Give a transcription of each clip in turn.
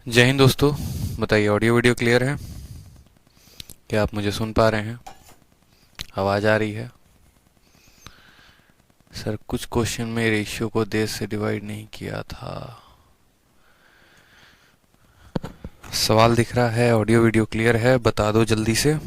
जय हिंद दोस्तों। बताइए, ऑडियो वीडियो क्लियर है? क्या आप मुझे सुन पा रहे हैं? आवाज़ आ रही है? सर, कुछ क्वेश्चन में रेशियो को देश से डिवाइड नहीं किया था। सवाल दिख रहा है, ऑडियो वीडियो क्लियर है, बता दो जल्दी से।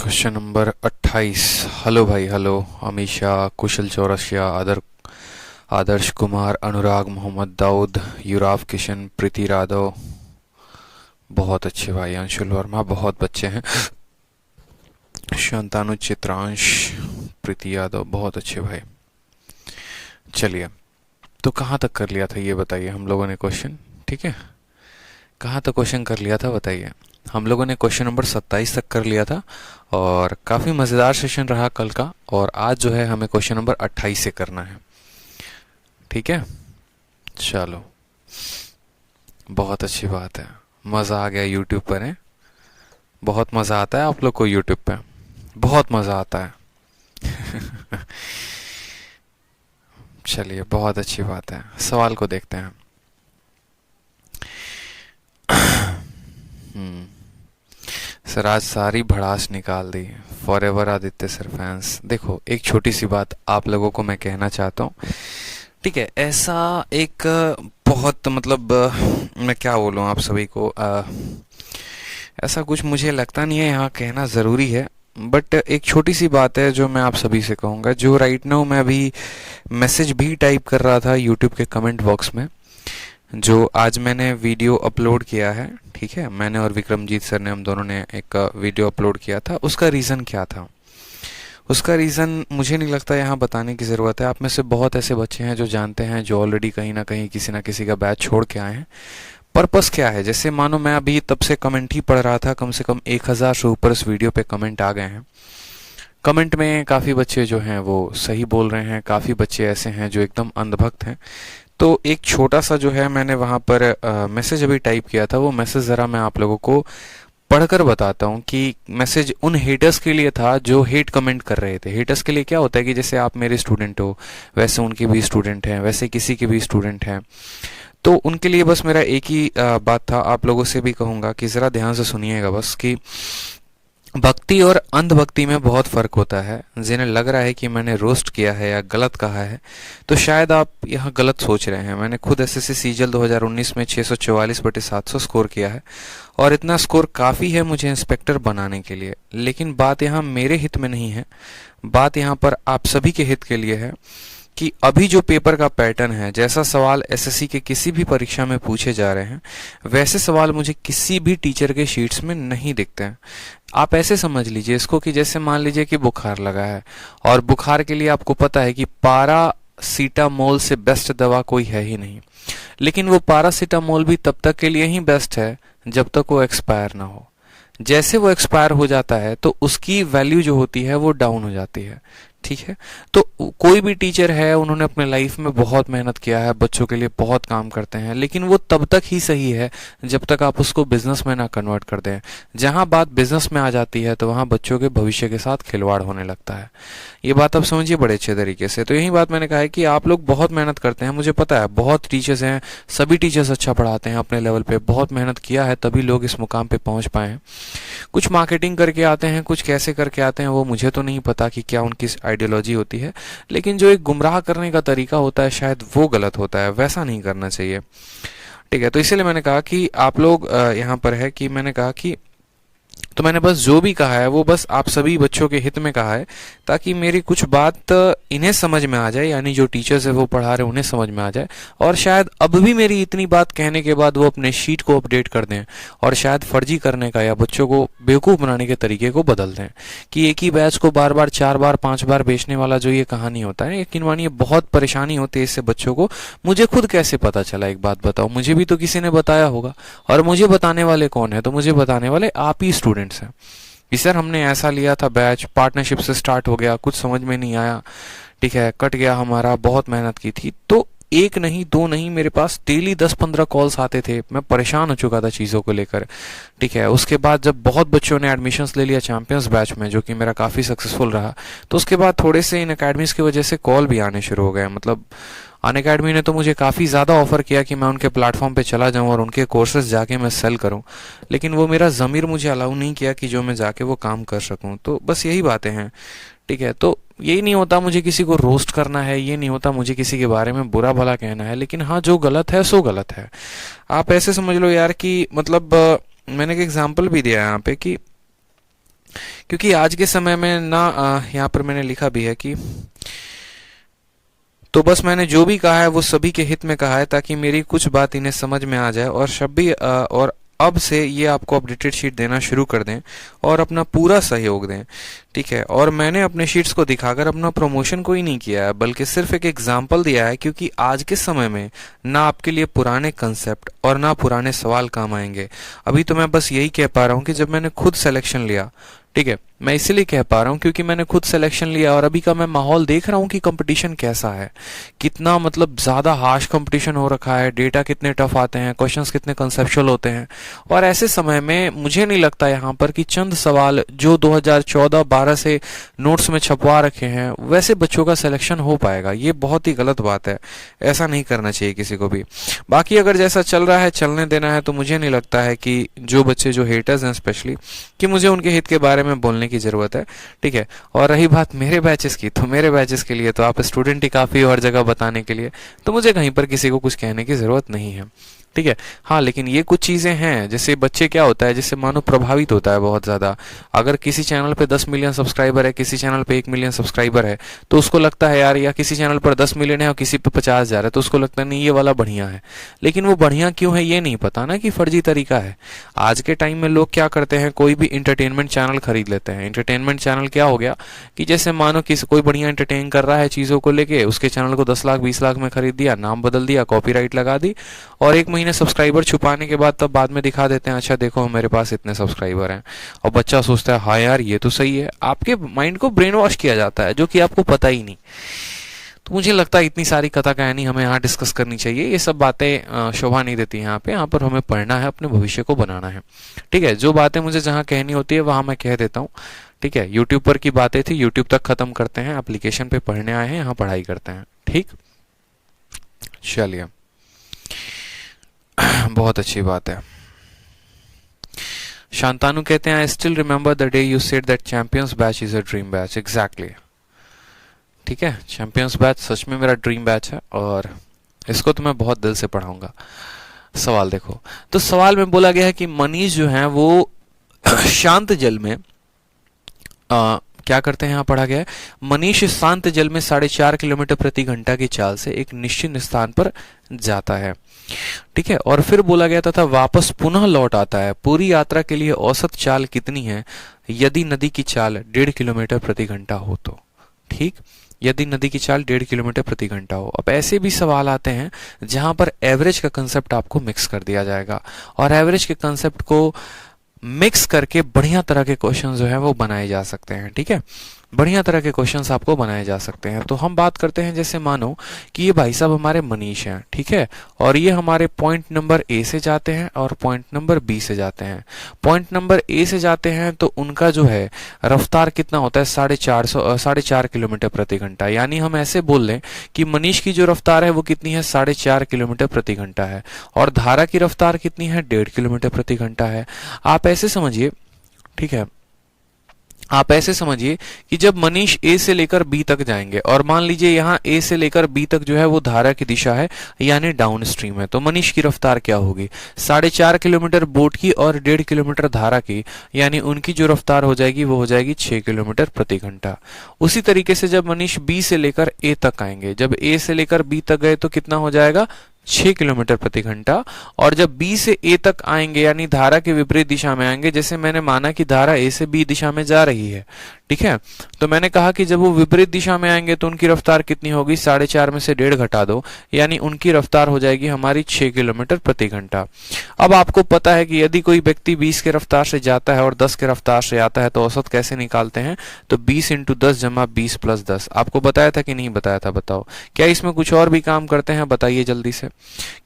Question number 28। हेलो भाई, हेलो। अमीशा, कुशल चौरसिया, आदर्श कुमार, अनुराग मोहम्मद दाऊद, युवराव किशन, प्रीति राघव। बहुत अच्छे भाई। अंशुल वर्मा, बहुत बच्चे हैं। शांतानु, चित्रांश, प्रीति यादव, बहुत अच्छे भाई। चलिए, तो कहाँ तक कर लिया था ये बताइए हम लोगों ने क्वेश्चन। ठीक है, कहाँ तक क्वेश्चन कर लिया था बताइए। हम लोगों ने क्वेश्चन नंबर 27 तक कर लिया था और काफ़ी मज़ेदार सेशन रहा कल का। और आज जो है हमें क्वेश्चन नंबर 28 से करना है। ठीक है, चलो, बहुत अच्छी बात है। मज़ा आ गया यूट्यूब पर है। बहुत मज़ा आता है आप लोग को यूट्यूब पे, बहुत मज़ा आता है। चलिए, बहुत अच्छी बात है। सवाल को देखते हैं। हम्म सर, आज सारी भड़ास निकाल दी। Forever Aditya sir fans. देखो, एक छोटी सी बात आप लोगों को मैं कहना चाहता हूँ। ठीक है, ऐसा एक बहुत मतलब मैं क्या बोलूँ आप सभी को, ऐसा कुछ मुझे लगता नहीं है यहाँ कहना ज़रूरी है। बट एक छोटी सी बात है जो मैं आप सभी से कहूँगा। जो राइट नाउ मैं अभी मैसेज भी टाइप कर रहा था यूट्यूब के कमेंट बॉक्स में, जो आज मैंने वीडियो अपलोड किया है। ठीक है, मैंने और विक्रमजीत सर ने, हम दोनों ने एक वीडियो अपलोड किया था। उसका रीज़न क्या था? उसका रीज़न मुझे नहीं लगता यहाँ बताने की ज़रूरत है। आप में से बहुत ऐसे बच्चे हैं जो जानते हैं, जो ऑलरेडी कहीं ना कहीं किसी ना किसी का बैच छोड़ के आए हैं। पर्पस क्या है? जैसे मानो मैं अभी तब से कमेंट ही पढ़ रहा था, कम से कम 1000 से ऊपर इस वीडियो पे कमेंट आ गए हैं। कमेंट में काफ़ी बच्चे जो हैं वो सही बोल रहे हैं, काफ़ी बच्चे ऐसे हैं जो एकदम अंधभक्त हैं। तो एक छोटा सा जो है मैंने वहाँ पर मैसेज अभी टाइप किया था, वो मैसेज ज़रा मैं आप लोगों को पढ़कर बताता हूँ कि मैसेज उन हेटर्स के लिए था जो हेट कमेंट कर रहे थे। हेटर्स के लिए क्या होता है कि जैसे आप मेरे स्टूडेंट हो, वैसे उनके भी स्टूडेंट हैं, वैसे किसी के भी स्टूडेंट हैं। तो उनके लिए बस मेरा एक ही बात था। आप लोगों से भी कहूँगा कि ज़रा ध्यान से सुनिएगा बस, कि भक्ति और अंधभक्ति में बहुत फ़र्क होता है। जिन्हें लग रहा है कि मैंने रोस्ट किया है या गलत कहा है, तो शायद आप यहाँ गलत सोच रहे हैं। मैंने खुद एसएससी सीजीएल 2019 में 644/700 स्कोर किया है और इतना स्कोर काफ़ी है मुझे इंस्पेक्टर बनाने के लिए। लेकिन बात यहाँ मेरे हित में नहीं है, बात यहाँ पर आप सभी के हित के लिए है कि अभी जो पेपर का पैटर्न है, जैसा सवाल एसएससी के किसी भी परीक्षा में पूछे जा रहे हैं, वैसे सवाल मुझे किसी भी टीचर के शीट्स में नहीं दिखते हैं। आप ऐसे समझ लीजिए इसको कि जैसे मान लीजिए कि बुखार लगा है और बुखार के लिए आपको पता है कि पारासीटामोल से बेस्ट दवा कोई है ही नहीं। लेकिन वो पारासीटामोल भी तब तक के लिए ही बेस्ट है जब तक वो एक्सपायर ना हो। जैसे वो एक्सपायर हो जाता है तो उसकी वैल्यू जो होती है वो डाउन हो जाती है। ठीक है, तो कोई भी टीचर है, उन्होंने अपने लाइफ में बहुत मेहनत किया है, बच्चों के लिए बहुत काम करते हैं, लेकिन वो तब तक ही सही है जब तक आप उसको बिजनेस में ना कन्वर्ट कर दें। जहां बात बिजनेस में आ जाती है तो वहां बच्चों के भविष्य के साथ खिलवाड़ होने लगता है। ये बात आप समझिए बड़े अच्छे तरीके से। तो यही बात मैंने कहा है कि आप लोग बहुत मेहनत करते हैं, मुझे पता है। बहुत टीचर्स हैं, सभी टीचर्स अच्छा पढ़ाते हैं अपने लेवल पे, बहुत मेहनत किया है तभी लोग इस मुकाम पे पहुंच पाए हैं। कुछ मार्केटिंग करके आते हैं, कुछ कैसे करके आते हैं वो मुझे तो नहीं पता कि क्या उनकी आइडियोलॉजी होती है, लेकिन जो एक गुमराह करने का तरीका होता है शायद वो गलत होता है, वैसा नहीं करना चाहिए। ठीक है, तो इसीलिए मैंने कहा कि आप लोग यहाँ पर है कि मैंने कहा कि, तो मैंने बस जो भी कहा है वो बस आप सभी बच्चों के हित में कहा है, ताकि मेरी कुछ बात इन्हें समझ में आ जाए, यानी जो टीचर्स है वो पढ़ा रहे उन्हें समझ में आ जाए। और शायद अब भी मेरी इतनी बात कहने के बाद वो अपने शीट को अपडेट कर दें और शायद फर्जी करने का या बच्चों को बेवकूफ़ बनाने के तरीके को बदल दें, कि एक ही बैच को बार बार 4 बार 5 बार बेचने वाला जो ये कहानी होता है, यकीन मानिए बहुत परेशानी होती है इससे बच्चों को। मुझे खुद कैसे पता चला, एक बात बताओ, मुझे भी तो किसी ने बताया होगा। और मुझे बताने वाले कौन है? तो मुझे बताने वाले आप ही स्टूडेंट्स हैं कि सर हमने ऐसा लिया था बैच, पार्टनरशिप से स्टार्ट हो गया, कुछ समझ में नहीं आया, ठीक है, कट गया हमारा, बहुत मेहनत की थी। तो एक नहीं दो नहीं, मेरे पास डेली 10-15 कॉल्स आते थे। मैं परेशान हो चुका था चीज़ों को लेकर। ठीक है, उसके बाद जब बहुत बच्चों ने एडमिशन्स ले लिया चैंपियंस बैच में, जो कि मेरा काफ़ी सक्सेसफुल रहा, तो उसके बाद थोड़े से इन अकेडमीज़ की वजह से कॉल भी आने शुरू हो गए। मतलब अनअकैडमी ने तो मुझे काफ़ी ज़्यादा ऑफर किया कि मैं उनके प्लेटफॉर्म पे चला जाऊं और उनके कोर्सेज जाके मैं सेल करूं, लेकिन वो मेरा ज़मीर मुझे अलाउ नहीं किया कि जो मैं जाके वो काम कर सकूं। तो बस यही बातें हैं। ठीक है, तो यही नहीं होता मुझे किसी को रोस्ट करना है, ये नहीं होता मुझे किसी के बारे में बुरा भला कहना है, लेकिन हाँ, जो गलत है सो गलत है। आप ऐसे समझ लो यार कि मतलब मैंने एक एग्जाम्पल भी दिया है यहाँ पे कि क्योंकि आज के समय में ना यहाँ पर मैंने लिखा भी है कि तो बस मैंने जो भी कहा है वो सभी के हित में कहा है, ताकि मेरी कुछ बात इन्हें समझ में आ जाए और सभी और अब से ये आपको अपडेटेड शीट देना शुरू कर दें और अपना पूरा सहयोग दें। ठीक है, और मैंने अपने शीट्स को दिखाकर अपना प्रमोशन कोई नहीं किया है, बल्कि सिर्फ एक एग्जाम्पल दिया है, क्योंकि आज के समय में ना आपके लिए पुराने कंसेप्ट और ना पुराने सवाल काम आएंगे। अभी तो मैं बस यही कह पा रहा हूँ कि जब मैंने खुद सिलेक्शन लिया, ठीक है, मैं इसीलिए कह पा रहा हूँ क्योंकि मैंने खुद सिलेक्शन लिया और अभी का मैं माहौल देख रहा हूँ कि कंपटीशन कैसा है, कितना मतलब ज्यादा हार्श कंपटीशन हो रखा है, डेटा कितने टफ आते हैं, क्वेश्चंस कितने कंसेप्चुअल होते हैं। और ऐसे समय में मुझे नहीं लगता यहाँ पर कि चंद सवाल जो 2014-12 से नोट्स में छपवा रखे हैं वैसे बच्चों का सिलेक्शन हो पाएगा। ये बहुत ही गलत बात है, ऐसा नहीं करना चाहिए किसी को भी। बाकी अगर जैसा चल रहा है चलने देना है, तो मुझे नहीं लगता है कि जो बच्चे जो हेटर्स हैं स्पेशली, कि मुझे उनके हित के बारे में बोलने की जरूरत है। ठीक है, और रही बात मेरे बैचेस की, तो मेरे बैचेस के लिए तो आप स्टूडेंट ही काफी हो हर जगह बताने के लिए, तो मुझे कहीं पर किसी को कुछ कहने की जरूरत नहीं है। ठीक है, हाँ, लेकिन ये कुछ चीजें हैं जैसे बच्चे क्या होता है, जिससे मानो प्रभावित होता है बहुत ज्यादा। अगर किसी चैनल पे 10 मिलियन सब्सक्राइबर है, किसी चैनल पे 1 मिलियन सब्सक्राइबर है, तो उसको लगता है यार, या किसी चैनल पर 10 मिलियन है और किसी पे 50,000 है, तो उसको लगता है नहीं ये वाला बढ़िया है। लेकिन वो बढ़िया क्यों है ये नहीं पता ना, कि फर्जी तरीका है। आज के टाइम में लोग क्या करते हैं, कोई भी इंटरटेनमेंट चैनल खरीद लेते हैं। इंटरटेनमेंट चैनल क्या हो गया कि जैसे मानो किसी कोई बढ़िया इंटरटेन कर रहा है चीजों को लेके, उसके चैनल को 10 लाख 20 लाख में खरीद दिया, नाम बदल दिया, कॉपीराइट लगा दी, और 1 महीने सब्सक्राइबर छुपाने के बाद तब बाद में दिखा देते हैं, अच्छा देखो मेरे पास इतने सब्सक्राइबर हैं। और बच्चा सोचता है हाँ यार ये तो सही है। आपके माइंड को ब्रेन वॉश किया जाता है, जो कि आपको पता ही नहीं। तो मुझे लगता है इतनी सारी कथा कहानी हमें यहाँ डिस्कस करनी चाहिए। ये सब बातें शोभा नहीं देती यहाँ पर हमें पढ़ना है, अपने भविष्य को बनाना है। ठीक है, जो बातें मुझे जहाँ कहनी होती है वहां मैं कह देता हूँ। ठीक है, यूट्यूब पर की बातें थी, यूट्यूब तक खत्म करते हैं, एप्लीकेशन पे पढ़ने आए हैं, यहाँ पढ़ाई करते हैं। ठीक, चलिए, बहुत अच्छी बात है। शांतानु कहते हैं I still remember the day you said that champions batch is a dream batch. Exactly, ठीक है, चैंपियंस बैच सच में मेरा ड्रीम बैच है और इसको तो मैं बहुत दिल से पढ़ाऊंगा। सवाल देखो, तो सवाल में बोला गया है कि मनीष जो है वो शांत जल में क्या करते हैं, यहाँ पढ़ा गया है, मनीष शांत जल में 4.5 किलोमीटर प्रति घंटा की चाल से एक निश्चित स्थान पर जाता है। ठीक है, और फिर बोला गया था वापस पुनः लौट आता है। पूरी यात्रा के लिए औसत चाल कितनी है यदि नदी की चाल 1.5 किलोमीटर प्रति घंटा हो तो। ठीक, यदि नदी की चाल 1.5 किलोमीटर प्रति घंटा हो। अब ऐसे भी सवाल आते हैं जहां पर एवरेज का कंसेप्ट आपको मिक्स कर दिया जाएगा, और एवरेज के कंसेप्ट को मिक्स करके बढ़िया तरह के क्वेश्चन जो है वो बनाए जा सकते हैं। ठीक है, बढ़िया तरह के क्वेश्चंस आपको बनाए जा सकते हैं। तो हम बात करते हैं, जैसे मानो कि ये भाई साहब हमारे मनीष हैं, ठीक है, और ये हमारे पॉइंट नंबर ए से जाते हैं और पॉइंट नंबर बी से जाते हैं। पॉइंट नंबर ए से जाते हैं तो उनका जो है रफ्तार कितना होता है, 4.5 किलोमीटर प्रति घंटा। यानी हम ऐसे बोल लें कि मनीष की जो रफ्तार है वो कितनी है, 4.5 किलोमीटर प्रति घंटा है, और धारा की रफ्तार कितनी है, 1.5 किलोमीटर प्रति घंटा है। आप ऐसे समझिए, ठीक है, आप ऐसे समझिए कि जब मनीष ए से लेकर बी तक जाएंगे, और मान लीजिए यहाँ ए से लेकर बी तक जो है वो धारा की दिशा है, यानी डाउन स्ट्रीम है, तो मनीष की रफ्तार क्या होगी, 4.5 किलोमीटर बोट की और 1.5 किलोमीटर धारा की, यानी उनकी जो रफ्तार हो जाएगी वो हो जाएगी 6 किलोमीटर प्रति घंटा। उसी तरीके से जब मनीष बी से लेकर ए तक आएंगे, जब ए से लेकर बी तक गए तो कितना हो जाएगा, 6 किलोमीटर प्रति घंटा। और जब बी से ए तक आएंगे, यानी धारा के विपरीत दिशा में आएंगे, जैसे मैंने माना कि धारा ए से बी दिशा में जा रही है, ठीक है। तो मैंने कहा कि जब वो विपरीत दिशा में आएंगे तो उनकी रफ्तार कितनी होगी, 4.5 में से 1.5 घटा दो, यानी उनकी रफ्तार हो जाएगी हमारी 6 किलोमीटर प्रति घंटा। अब आपको पता है कि यदि कोई व्यक्ति 20 के रफ्तार से जाता है और 10 के रफ्तार से आता है तो औसत कैसे निकालते हैं, तो 20 × 10 जमा 20 + 10। आपको बताया था कि नहीं बताया था, बताओ। क्या इसमें कुछ और भी काम करते हैं, बताइए जल्दी से,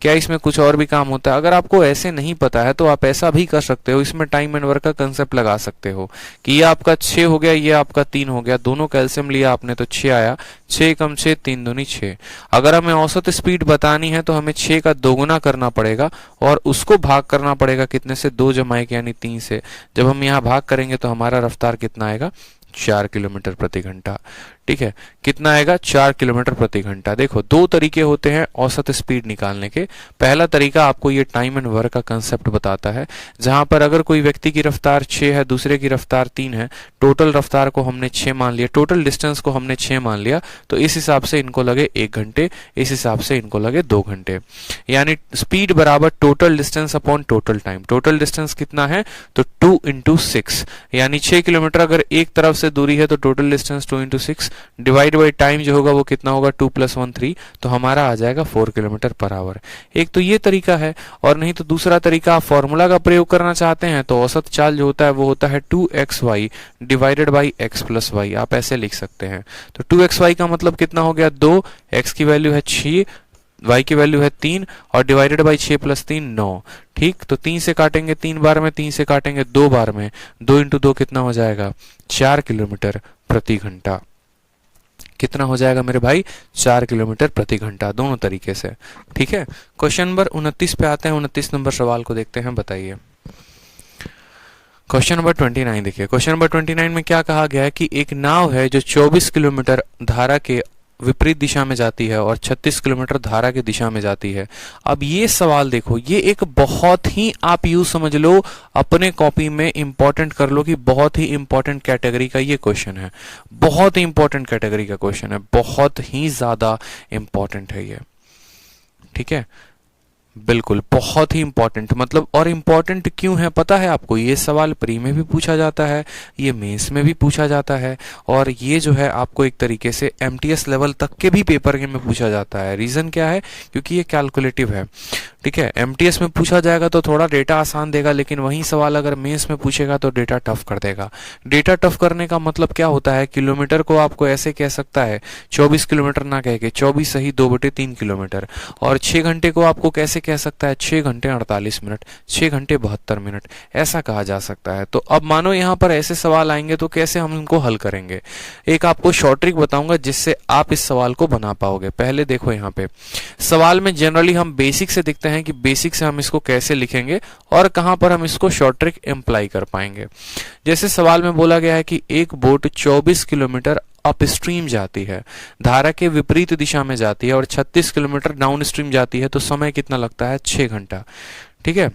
क्या इसमें कुछ और भी काम होता है? अगर आपको ऐसे नहीं पता है तो आप ऐसा भी कर सकते हो, इसमें टाइम एंड वर्क का कंसेप्ट लगा सकते हो कि ये आपका 6 हो गया, ये आपका 3 हो गया, दोनों कैल्सियम लिया आपने तो 6 आया, 6 × 6 3 दूनी 6। अगर हमें औसत स्पीड बतानी है तो हमें 6 का दोगुना करना पड़ेगा और उसको भाग करना पड़ेगा कितने से, 2 + 1 यानी 3 से। जब हम यहाँ भाग करेंगे तो हमारा रफ्तार कितना आएगा, 4 किलोमीटर प्रति घंटा। ठीक है, कितना आएगा, 4 किलोमीटर प्रति घंटा। देखो, दो तरीके होते हैं औसत स्पीड निकालने के। पहला तरीका आपको ये टाइम एंड वर्क का कंसेप्ट बताता है, जहां पर अगर कोई व्यक्ति की रफ्तार 6 है, दूसरे की रफ्तार 3 है, टोटल रफ्तार को हमने 6 मान लिया, टोटल डिस्टेंस को हमने 6 मान लिया, तो इस हिसाब से इनको लगे 1 घंटे, इस हिसाब से इनको लगे 2 घंटे। यानी स्पीड बराबर total distance upon total time. Total distance कितना है, तो 2 × 6, यानी 6 किलोमीटर अगर एक तरफ से दूरी है तो total distance 2 × 6 divide by time जो होगा वो कितना होगा, 2 + 1 3, तो हमारा आ जाएगा 4 किलोमीटर पर आवर। एक तो ये तरीका है, और नहीं तो दूसरा तरीका, आप फॉर्मूला का प्रयोग करना चाहते हैं तो औसत चाल जो होता है वो होता है 2xy divided by x + y। आप ऐसे लिख सकते हैं। तो 2xy का मतलब कितना हो गया, 2, x की वैल्यू है 6, y की वैल्यू है 3 और डिवाइडेड बाई 6 + 3 9। ठीक, तो 3 से काटेंगे 3 बार में, 3 से काटेंगे 2 बार में, 2 × 2 कितना हो जाएगा, 4 किलोमीटर प्रति घंटा। कितना हो जाएगा मेरे भाई, 4 किलोमीटर प्रति घंटा, दोनों तरीके से। ठीक है, क्वेश्चन नंबर 29 पे आते हैं। 29 नंबर सवाल को देखते हैं, बताइए। क्वेश्चन नंबर 29 देखिए। क्वेश्चन नंबर 29 में क्या कहा गया है कि एक नाव है जो 24 किलोमीटर धारा के विपरीत दिशा में जाती है और 36 किलोमीटर धारा की दिशा में जाती है। अब ये सवाल देखो, ये एक बहुत ही, आप यूं समझ लो, अपने कॉपी में इंपॉर्टेंट कर लो कि बहुत ही इंपॉर्टेंट कैटेगरी का ये क्वेश्चन है। बहुत ही इंपॉर्टेंट कैटेगरी का क्वेश्चन है, बहुत ही ज्यादा इंपॉर्टेंट है ये। ठीक है, बिल्कुल बहुत ही इंपॉर्टेंट, मतलब, और इंपॉर्टेंट क्यों है पता है आपको? ये सवाल प्री में भी पूछा जाता है, ये मेंस में भी पूछा जाता है, और ये जो है आपको एक तरीके से एमटीएस लेवल तक के भी पेपर में पूछा जाता है। रीजन क्या है? क्योंकि ये कैलकुलेटिव है। ठीक है, एमटीएस में पूछा जाएगा तो थोड़ा डेटा आसान देगा, लेकिन वही सवाल अगर मेंस में पूछेगा तो डेटा टफ कर देगा। डेटा टफ करने का मतलब क्या होता है? किलोमीटर को आपको ऐसे कह सकता है, 24 किलोमीटर ना कह के 24 सही 2/3 किलोमीटर, और 6 घंटे को आपको कैसे कह सकता है, 6 घंटे 48 मिनट, 6 घंटे 72 मिनट, ऐसा कहा जा सकता है। तो अब मानो यहाँ पर ऐसे सवाल आएंगे तो कैसे हम इनको हल करेंगे? एक आपको शॉर्ट ट्रिक बताऊंगा जिससे आप इस सवाल को बना पाओगे। पहले देखो, यहाँ पे सवाल में जनरली हम बेसिक से दिखते हैं कि बेसिक से हम इसको कैसे लिखेंगे और कहां पर हम इसको शॉर्ट ट्रिक अप्लाई कर पाएंगे। जैसे सवाल में बोला गया है कि एक बोट 24 किलोमीटर अपस्ट्रीम जाती है, धारा के विपरीत दिशा में जाती है, और 36 किलोमीटर डाउन स्ट्रीम जाती है, तो समय कितना लगता है? 6 घंटा। ठीक है,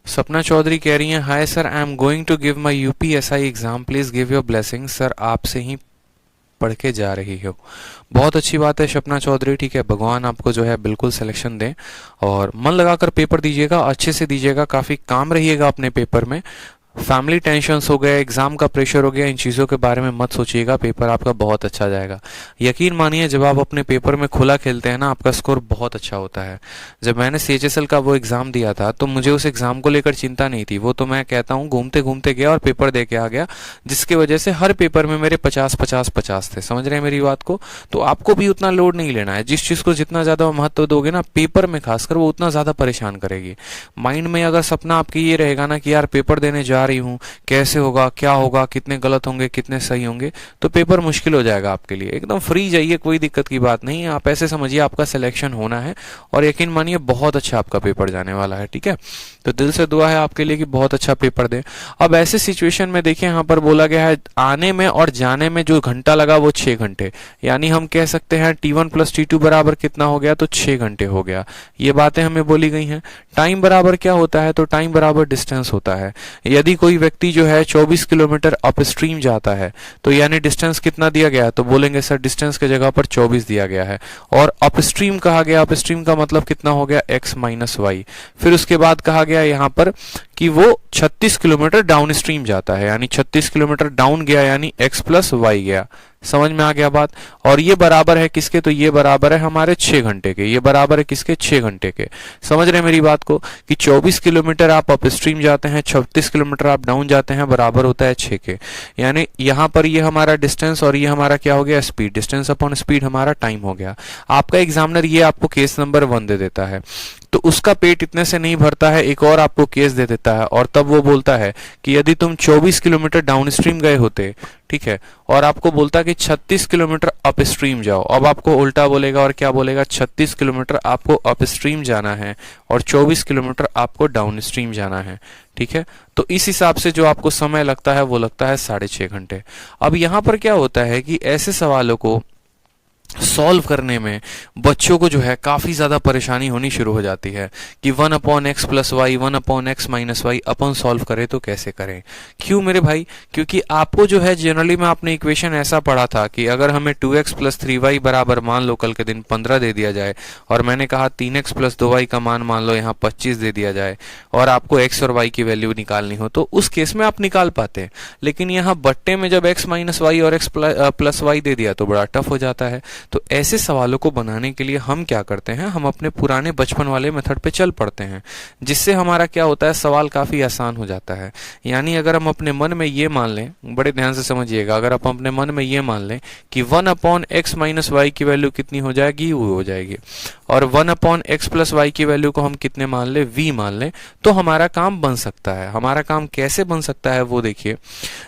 सपना चौधरी कह रही हैं, hi sir, I am going to give my UPSI exam, please give your blessing. Sir, आपसे ही पढ़ के जा रही हो। बहुत अच्छी बात है सपना चौधरी। ठीक है, भगवान आपको जो है बिल्कुल सिलेक्शन दें, और मन लगाकर पेपर दीजिएगा, अच्छे से दीजिएगा, काफी काम रहिएगा अपने पेपर में। फैमिली टेंशन्स हो गए, एग्जाम का प्रेशर हो गया, इन चीज़ों के बारे में मत सोचिएगा, पेपर आपका बहुत अच्छा जाएगा। यकीन मानिए, जब आप अपने पेपर में खुला खेलते हैं ना, आपका स्कोर बहुत अच्छा होता है। जब मैंने सीएचएसएल का वो एग्जाम दिया था तो मुझे उस एग्जाम को लेकर चिंता नहीं थी। वो तो मैं कहता हूँ घूमते घूमते गया और पेपर दे के आ गया, जिसकी वजह से हर पेपर में मेरे 50-50-50 थे। समझ रहे हैं मेरी बात को? तो आपको भी उतना लोड नहीं लेना है। जिस चीज़ को जितना ज़्यादा महत्व दोगे ना, पेपर में खासकर, वो उतना ज़्यादा परेशान करेगी। माइंड में अगर सपना आपकी ये रहेगा ना कि यार पेपर देने जा रही हूँ, कैसे होगा, क्या होगा, कितने गलत होंगे, कितने सही होंगे, तो पेपर मुश्किल हो जाएगा आपके लिए। एकदम फ्री जाइए, कोई दिक्कत की बात नहीं है। आप ऐसे समझिए आपका सिलेक्शन होना है, और यकीन मानिए बहुत अच्छा आपका पेपर जाने वाला है। ठीक है, तो दिल से दुआ है आपके लिए कि बहुत अच्छा पेपर दें। अब ऐसे सिचुएशन में देखिए, यहाँ पर बोला गया है आने में और जाने में जो घंटा लगा वो 6 घंटे, यानी हम कह सकते हैं T1 + T2 बराबर कितना हो गया, तो 6 घंटे हो गया। ये बातें हमें बोली गई हैं। टाइम बराबर क्या होता है? तो टाइम बराबर डिस्टेंस होता है। यदि यदि कोई व्यक्ति जो है 24 किलोमीटर अपस्ट्रीम जाता है तो यानी डिस्टेंस कितना दिया गया है, तो बोलेंगे सर डिस्टेंस की जगह पर 24 दिया गया है और अपस्ट्रीम कहा गया, अपस्ट्रीम का मतलब कितना हो गया x माइनस वाई। फिर उसके बाद कहा गया यहाँ पर कि वो 36 किलोमीटर डाउन स्ट्रीम जाता है, यानी 36 किलोमीटर डाउन गया यानी x प्लस वाई गया। समझ में आ गया बात। और ये बराबर है किसके, तो ये बराबर है हमारे 6 घंटे के, ये बराबर है किसके, 6 घंटे के। समझ रहे हैं मेरी बात को कि 24 किलोमीटर आप अपस्ट्रीम जाते हैं, 36 किलोमीटर आप डाउन जाते हैं, बराबर होता है 6 के। यानी यहाँ पर ये हमारा डिस्टेंस और ये हमारा क्या हो गया, स्पीड, डिस्टेंस अपॉन स्पीड हमारा टाइम हो गया। आपका एग्जामिनर ये आपको केस नंबर 1 दे देता है तो उसका पेट इतने से नहीं भरता है, एक और आपको केस दे देता है और तब वो बोलता है कि यदि तुम 24 किलोमीटर डाउनस्ट्रीम गए होते, ठीक है, और आपको बोलता कि 36 किलोमीटर अपस्ट्रीम जाओ, अब आपको उल्टा बोलेगा और क्या बोलेगा, 36 किलोमीटर आपको अपस्ट्रीम जाना है और 24 किलोमीटर आपको डाउनस्ट्रीम जाना है, ठीक है। तो इस हिसाब से जो आपको समय लगता है वो लगता है 6.5 घंटे। अब यहाँ पर क्या होता है कि ऐसे सवालों को सॉल्व करने में बच्चों को जो है काफी ज्यादा परेशानी होनी शुरू हो जाती है कि 1 upon x plus y, 1 upon x minus y अपन सॉल्व करें तो कैसे करें। क्यों मेरे भाई, क्योंकि आपको जो है जनरली में आपने इक्वेशन ऐसा पढ़ा था कि अगर हमें 2x प्लस 3y बराबर मान लो कल के दिन 15 दे दिया जाए और मैंने कहा 3x प्लस 2y का मान लो यहाँ 25 दे दिया जाए और आपको x और y की वैल्यू निकालनी हो तो उस केस में आप निकाल पाते हैं। लेकिन यहाँ बट्टे में जब x माइनस वाई और x प्लस वाई दे दिया तो बड़ा टफ हो जाता है। तो ऐसे सवालों को बनाने के लिए हम क्या करते हैं, हम अपने पुराने बचपन वाले मेथड पे चल पड़ते हैं, जिससे हमारा क्या होता है, सवाल काफी आसान हो जाता है। यानी अगर हम अपने मन में ये मान लें, बड़े ध्यान से समझिएगा, अगर आप अपने मन में ये मान लें कि 1 अपॉन एक्स माइनस वाई की वैल्यू कितनी हो जाएगी, वो हो जाएगी, और 1 अपॉन एक्स प्लस वाई की वैल्यू को हम कितने मान लें, v मान लें, तो हमारा काम बन सकता है। हमारा काम कैसे बन सकता है वो देखिए।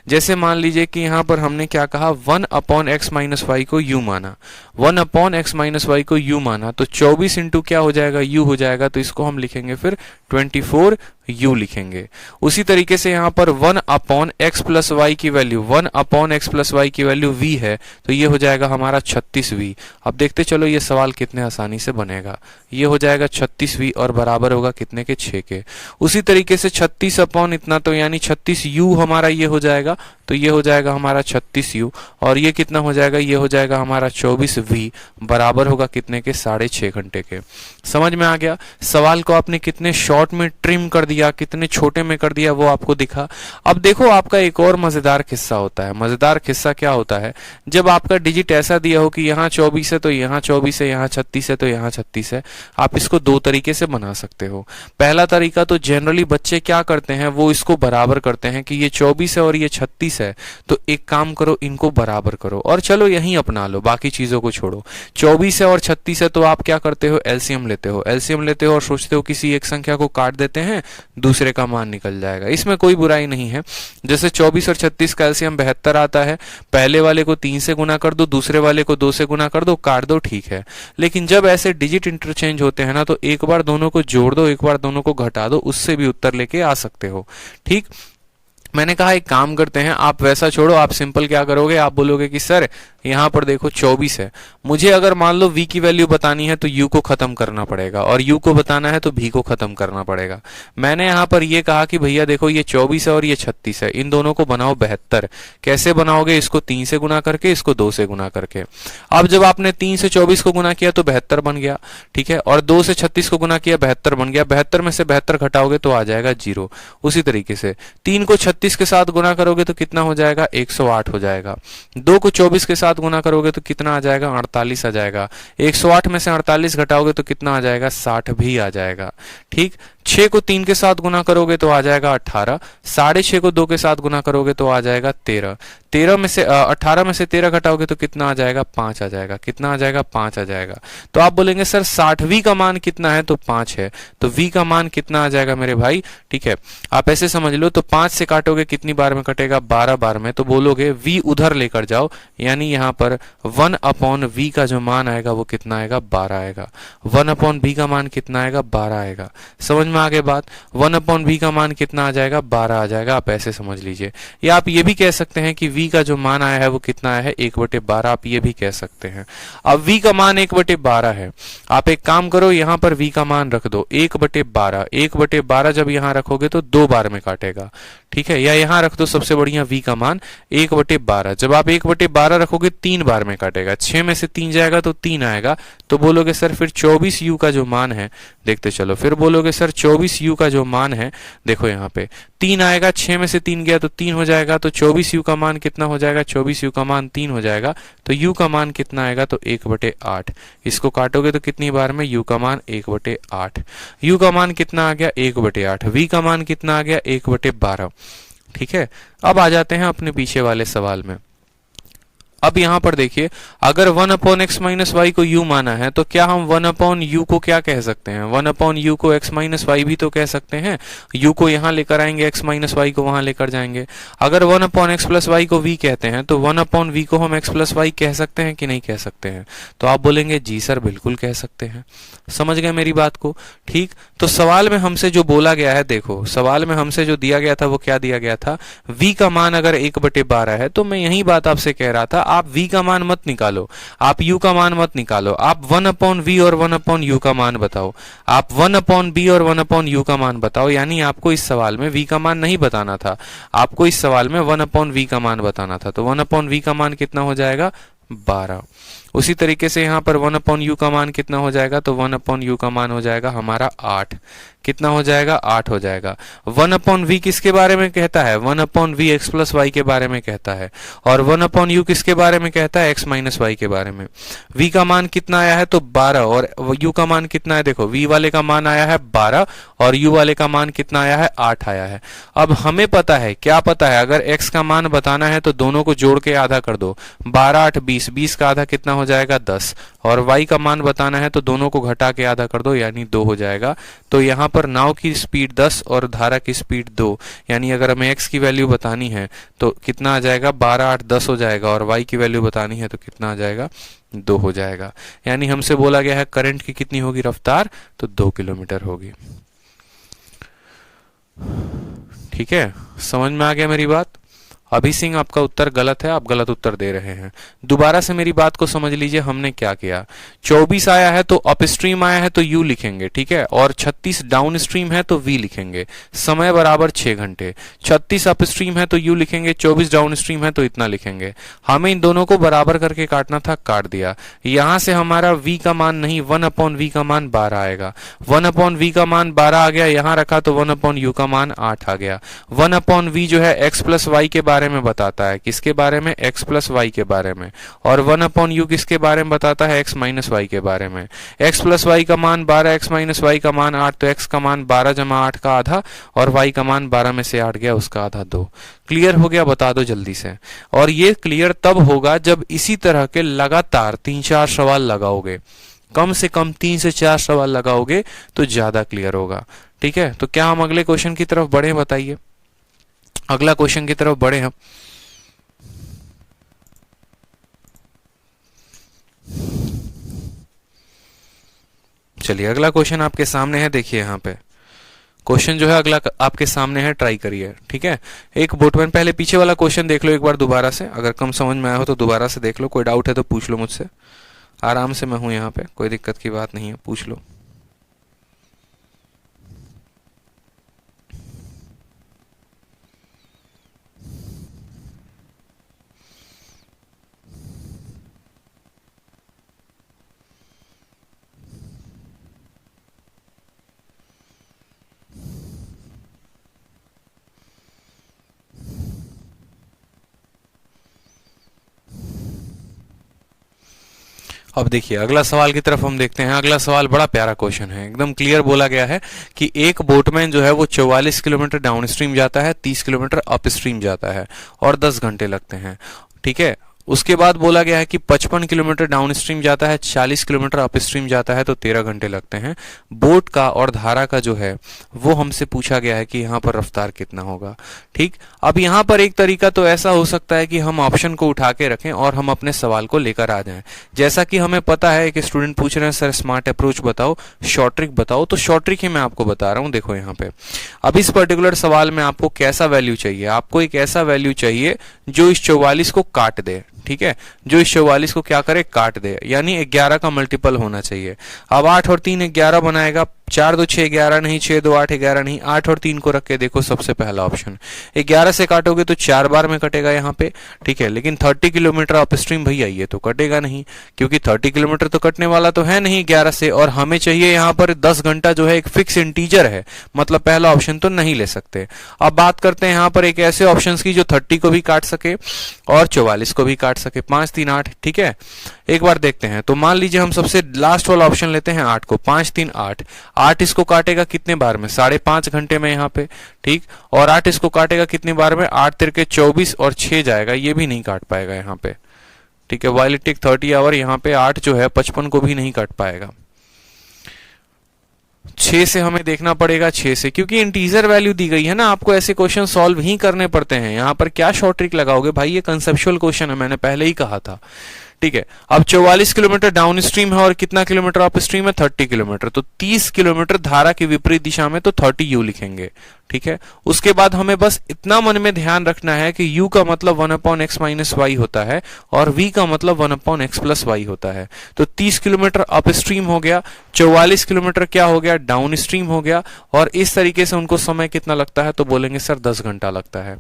जैसे मान लीजिए कि यहाँ पर हमने क्या कहा, 1 अपॉन एक्स माइनस वाई को u माना, 1 अपॉन एक्स माइनस वाई को u माना, तो 24 इंटू क्या हो जाएगा, u हो जाएगा, तो इसको हम लिखेंगे फिर 24 u लिखेंगे। उसी तरीके से यहाँ पर 1 अपॉन एक्स प्लस वाई की value, 1 upon x plus y की वैल्यू v है, तो ये हो जाएगा हमारा 36v। अब देखते चलो ये सवाल कितने आसानी से बनेगा। ये हो जाएगा 36v और बराबर होगा कितने के, 6 के। उसी तरीके से 36 अपॉन इतना, तो यानी 36u हमारा ये हो जाएगा, तो ये हो जाएगा हमारा 36u और ये कितना हो जाएगा, ये हो जाएगा हमारा 24v, बराबर होगा कितने के, 6.5 घंटे के। समझ में आ गया। सवाल को आपने कितने शॉर्ट में ट्रिम कर दिया, कितने छोटे में कर दिया, वो आपको दिखा। अब देखो आपका एक और मजेदार किस्सा होता है। मजेदार किस्सा क्या होता है, जब आपका डिजिट ऐसा दिया हो कि यहाँ 24 है तो यहाँ 24 है, यहाँ 36 है तो यहाँ 36 है। आप इसको दो तरीके से बना सकते हो। पहला तरीका तो जनरली बच्चे क्या करते हैं, वो इसको बराबर करते हैं कि ये 24 है और ये 36 है, तो एक काम करो, इनको बराबर करो और चलो यहीं अपना लो, बाकी चीजों को छोड़ो। 24 है और 36 है, तो आप क्या करते हो, एलसीएम लेते हो। एलसीएम लेते हो और सोचते हो किसी एक संख्या को काट देते हैं, दूसरे का मान निकल जाएगा। इसमें कोई बुराई नहीं है। जैसे 24 और 36 का एलसीएम 72 आता है, पहले वाले को 3 से गुना कर दो, दूसरे वाले को 2 से गुना कर दो, काट दो, ठीक है। लेकिन जब ऐसे डिजिट इंटरचेंज होते हैं ना, तो एक बार दोनों को जोड़ दो, एक बार दोनों को घटा दो, उससे भी उत्तर लेके आ सकते हो। ठीक, मैंने कहा एक काम करते हैं, आप वैसा छोड़ो, आप सिंपल क्या करोगे, आप बोलोगे कि सर यहाँ पर देखो 24 है, मुझे अगर मान लो v की वैल्यू बतानी है तो u को खत्म करना पड़ेगा और u को बताना है तो v को खत्म करना पड़ेगा। मैंने यहाँ पर ये कहा कि भैया देखो ये 24 है और ये 36 है, इन दोनों को बनाओ 72। कैसे बनाओगे, इसको 3 से गुना करके, इसको 2 से गुना करके। अब जब आपने 3 से 24 को गुना किया तो 72 बन गया, ठीक है, और 2 से 36 को गुना किया 72 बन गया। 72 में से 72 घटाओगे तो आ जाएगा 0। उसी तरीके से 3 को 36 के साथ गुना करोगे तो कितना हो जाएगा, 108 हो जाएगा। 2 को 24 के साथ गुना करोगे तो कितना आ जाएगा, 48 आ जाएगा। 108 में से 48 घटाओगे तो कितना आ जाएगा, 60 भी आ जाएगा। ठीक, 6 को 3 के साथ गुना करोगे तो आ जाएगा 18। 6.5 को 2 के साथ गुना करोगे तो आ जाएगा 13। 13 में से 18 में से 13 घटाओगे तो कितना आ जाएगा, 5 आ जाएगा। कितना आ जाएगा, 5 आ जाएगा। तो आप बोलेंगे सर 60v का मान कितना है, तो 5 है, तो v का मान कितना आ जाएगा मेरे भाई। ठीक है, आप ऐसे समझ लो, तो 5 से काटोगे कितनी बार में कटेगा, 12 बार में, तो बोलोगे v उधर लेकर जाओ, यानी यहाँ पर 1 अपॉन v का जो मान आएगा वो कितना आएगा, 12 आएगा। 1 अपॉन v का मान कितना आएगा, 12 आएगा। समझ में आगे बात, 1 अपॉन v का मान कितना आ जाएगा, 12 आ जाएगा। आप ऐसे समझ लीजिए, या आप ये भी कह सकते हैं कि v का जो मान आया है वो कितना आया है, 1/12। आप ये भी कह सकते हैं। अब v का मान 1/12 है, आप एक काम करो, यहाँ पर v का मान रख दो 1/12। 1/12 जब यहाँ रखोगे तो 2 बार में काटेगा। ठीक है, या यहाँ रख दो सबसे बढ़िया v का मान 1/12। जब आप 1/12 रखोगे 3 बार में काटेगा, 6 में से 3 जाएगा तो 3 आएगा, तो बोलोगे सर फिर 24u का जो मान है, देखते चलो, फिर बोलोगे सर 24u का जो मान है, देखो यहाँ पे 3 आएगा, 6 में से 3 गया तो 3 हो जाएगा, तो 24u का मान कितना हो जाएगा, 24u का मान 3 हो जाएगा, तो u का मान कितना आएगा, तो 1/8। इसको काटोगे तो कितनी बार में, u का मान 1/8। u का मान कितना आ गया, 1/8। v का मान कितना आ गया, 1/12। ठीक है, अब आ जाते हैं अपने पीछे वाले सवाल में। अब यहां पर देखिए, अगर 1/x माइनस वाई को u माना है, तो क्या हम 1/u को क्या कह सकते हैं, 1/u को x माइनस वाई भी तो कह सकते हैं। u को यहां लेकर आएंगे, x माइनस वाई को वहां लेकर जाएंगे। अगर 1/x प्लस वाई को v कहते हैं, तो 1/v को हम x प्लस वाई कह सकते हैं कि नहीं कह सकते हैं। तो आप बोलेंगे जी सर बिल्कुल कह सकते हैं। समझ गए मेरी बात को। ठीक, तो सवाल में हमसे जो बोला गया है, देखो सवाल में हमसे जो दिया गया था वो क्या दिया गया था, v का मान अगर 1/12 है, तो मैं यही बात आपसे कह रहा था, आप v का मान मत निकालो, आप u का मान मत निकालो, आप 1/v और 1/u का मान बताओ, आप 1/b और 1/u का मान बताओ। यानी आपको इस सवाल में v का मान नहीं बताना था, आपको इस सवाल में 1/v का मान बताना था। तो 1/v का मान कितना हो जाएगा, 12। उसी तरीके से यहाँ पर 1/u का मान कितना हो जाएगा, तो 1/u का मान हो जाएगा हमारा 8। कितना हो जाएगा, 8 हो जाएगा। 1/v किसके बारे में कहता है, 1/v x प्लस वाई के बारे में कहता है, और 1/u किसके बारे में कहता है, x माइनस वाई के बारे में। v का मान कितना आया है, तो 12, और u का मान कितना है, देखो v वाले का मान आया है 12 और u वाले का मान कितना आया है, 8 आया है। अब हमें पता है, क्या पता है, अगर x का मान बताना है तो दोनों को जोड़ के आधा कर दो, 12 8 20, 20 का आधा कितना हो जाएगा, 10, और y का मान बताना है तो दोनों को घटा के आधा कर दो, यानी 2 हो जाएगा। तो यहाँ पर नाव की स्पीड 10 और धारा की स्पीड 2, यानी अगर हमें x की वैल्यू बतानी है तो कितना आ जाएगा, 12 8 10 हो जाएगा, और y की वैल्यू बतानी है तो कितना आ जाएगा, 2 हो जाएगा। यानी हमसे बोला गया है करंट की कितनी होगी रफ्तार, तो 2 किलोमीटर होगी। ठीक है, समझ में आ गया मेरी बात। अभी सिंह आपका उत्तर गलत है, आप गलत उत्तर दे रहे हैं। दोबारा से मेरी बात को समझ लीजिए, हमने क्या किया, 24 आया है तो अपस्ट्रीम आया है तो u लिखेंगे, ठीक है, और 36 डाउन स्ट्रीम है तो v लिखेंगे। समय बराबर 6 घंटे, 36 अपस्ट्रीम है तो u लिखेंगे, 24 डाउन स्ट्रीम है तो इतना लिखेंगे। हमें इन दोनों को बराबर करके काटना था, काट दिया। यहां से हमारा v का मान नहीं, 1/v का मान 12 आएगा। 1/v का मान 12 आ गया, यहां रखा तो 1/u का मान 8 आ गया। 1/v जो है x प्लस वाई के बारे में बताता है, किसके बारे में, x प्लस वाई के बारे में, और 1/u किसके बारे में बताता है, x माइनस वाई के बारे में। x प्लस वाई का मान 12, x माइनस वाई का मान 8, तो x का मान 12 जमा 8 का आधा, और y का मान 12 में से 8 गया, उसका आधा 2। क्लियर हो गया, बता दो जल्दी से। और ये क्लियर तब होगा जब इसी तरह के लगातार 3-4 सवाल लगाओगे, कम से कम 3 से 4 सवाल लगाओगे तो ज्यादा क्लियर होगा। ठीक है, तो क्या हम अगले क्वेश्चन की तरफ बढ़े, बताइए, अगला क्वेश्चन की तरफ बढ़े हम। चलिए, अगला क्वेश्चन आपके सामने है, देखिए यहाँ पे क्वेश्चन जो है अगला आपके सामने है, ट्राई करिए। ठीक है, एक बोटमैन, पहले पीछे वाला क्वेश्चन देख लो एक बार दोबारा से, अगर कम समझ में आया हो तो दोबारा से देख लो, कोई डाउट है तो पूछ लो मुझसे, आराम से मैं हूं यहाँ पे, कोई दिक्कत की बात नहीं है, पूछ लो। अब देखिए अगला सवाल की तरफ हम देखते हैं। अगला सवाल बड़ा प्यारा क्वेश्चन है, एकदम क्लियर बोला गया है कि एक बोटमैन जो है वो 44 किलोमीटर डाउन स्ट्रीम जाता है, 30 किलोमीटर अप स्ट्रीम जाता है, और 10 घंटे लगते हैं। ठीक है, उसके बाद बोला गया है कि 55 किलोमीटर डाउन स्ट्रीम जाता है, 40 किलोमीटर अप स्ट्रीम जाता है, तो 13 घंटे लगते हैं। बोट का और धारा का जो है वो हमसे पूछा गया है कि यहाँ पर रफ्तार कितना होगा। ठीक, अब यहाँ पर एक तरीका तो ऐसा हो सकता है कि हम ऑप्शन को उठा के रखें और हम अपने सवाल को लेकर आ जाएं। जैसा कि हमें पता है कि स्टूडेंट पूछ रहे हैं सर स्मार्ट अप्रोच बताओ, शॉर्ट ट्रिक बताओ, तो शॉर्ट ट्रिक ही मैं आपको बता रहा हूँ। देखो यहाँ पे अब इस पर्टिकुलर सवाल में आपको कैसा वैल्यू चाहिए, आपको एक ऐसा वैल्यू चाहिए जो इस 44 को काट दे। ठीक है, जो इस 44 को क्या करे, काट दे, यानी 11 का मल्टीपल होना चाहिए। अब 8 और 3 11 बनाएगा, 4 2 6 11 नहीं, 6 2 8 11 नहीं, 8 और 3 को रख के देखो सबसे पहला ऑप्शन। 11 से काटोगे तो 4 बार में कटेगा यहाँ पे, ठीक है। लेकिन 30 किलोमीटर अपस्ट्रीम भैया ये तो कटेगा नहीं, क्योंकि 30 किलोमीटर तो कटने वाला तो है नहीं 11 से, और हमें चाहिए यहाँ पर 10 घंटा जो है एक फिक्स इंटीजर है, मतलब पहला ऑप्शन तो नहीं ले सकते। अब बात करते हैं यहाँ पर एक ऐसे ऑप्शन की जो 30 को भी काट सके और 44 को भी काट सके। 5 3 8, ठीक है। एक बार देखते हैं, तो मान लीजिए हम सबसे लास्ट वाला ऑप्शन लेते हैं 8 को। 5 3 8, 8 इसको काटेगा कितने बार में, 5.5 घंटे में यहाँ पे, ठीक। और 8 इसको काटेगा कितने बार में, 8 तिरके 24 और 6 जाएगा, ये भी नहीं काट पाएगा यहाँ पे, ठीक है। वाइल इट टेक 30 आवर, यहाँ पे 8 जो है 55 को भी नहीं काट पाएगा। 6 से हमें देखना पड़ेगा, 6 से, क्योंकि इंटीजर वैल्यू दी गई है ना, आपको ऐसे क्वेश्चन सॉल्व ही करने पड़ते हैं। यहाँ पर क्या शॉर्ट ट्रिक लगाओगे भाई, ये कंसेप्चुअल क्वेश्चन है, मैंने पहले ही कहा था, ठीक है। अब 44 किलोमीटर डाउन स्ट्रीम है और कितना किलोमीटर अप स्ट्रीम है, 30 किलोमीटर। तो 30 किलोमीटर धारा की विपरीत दिशा में, तो 30 यू लिखेंगे, ठीक है। उसके बाद हमें बस इतना मन में ध्यान रखना है कि u का मतलब 1/x माइनस वाई होता है और v का मतलब 1/x प्लस वाई होता है। तो 30 किलोमीटर अप स्ट्रीम हो गया, 44 किलोमीटर क्या हो गया, डाउन स्ट्रीम हो गया। और इस तरीके से उनको समय कितना लगता है, तो बोलेंगे सर 10 घंटा लगता है।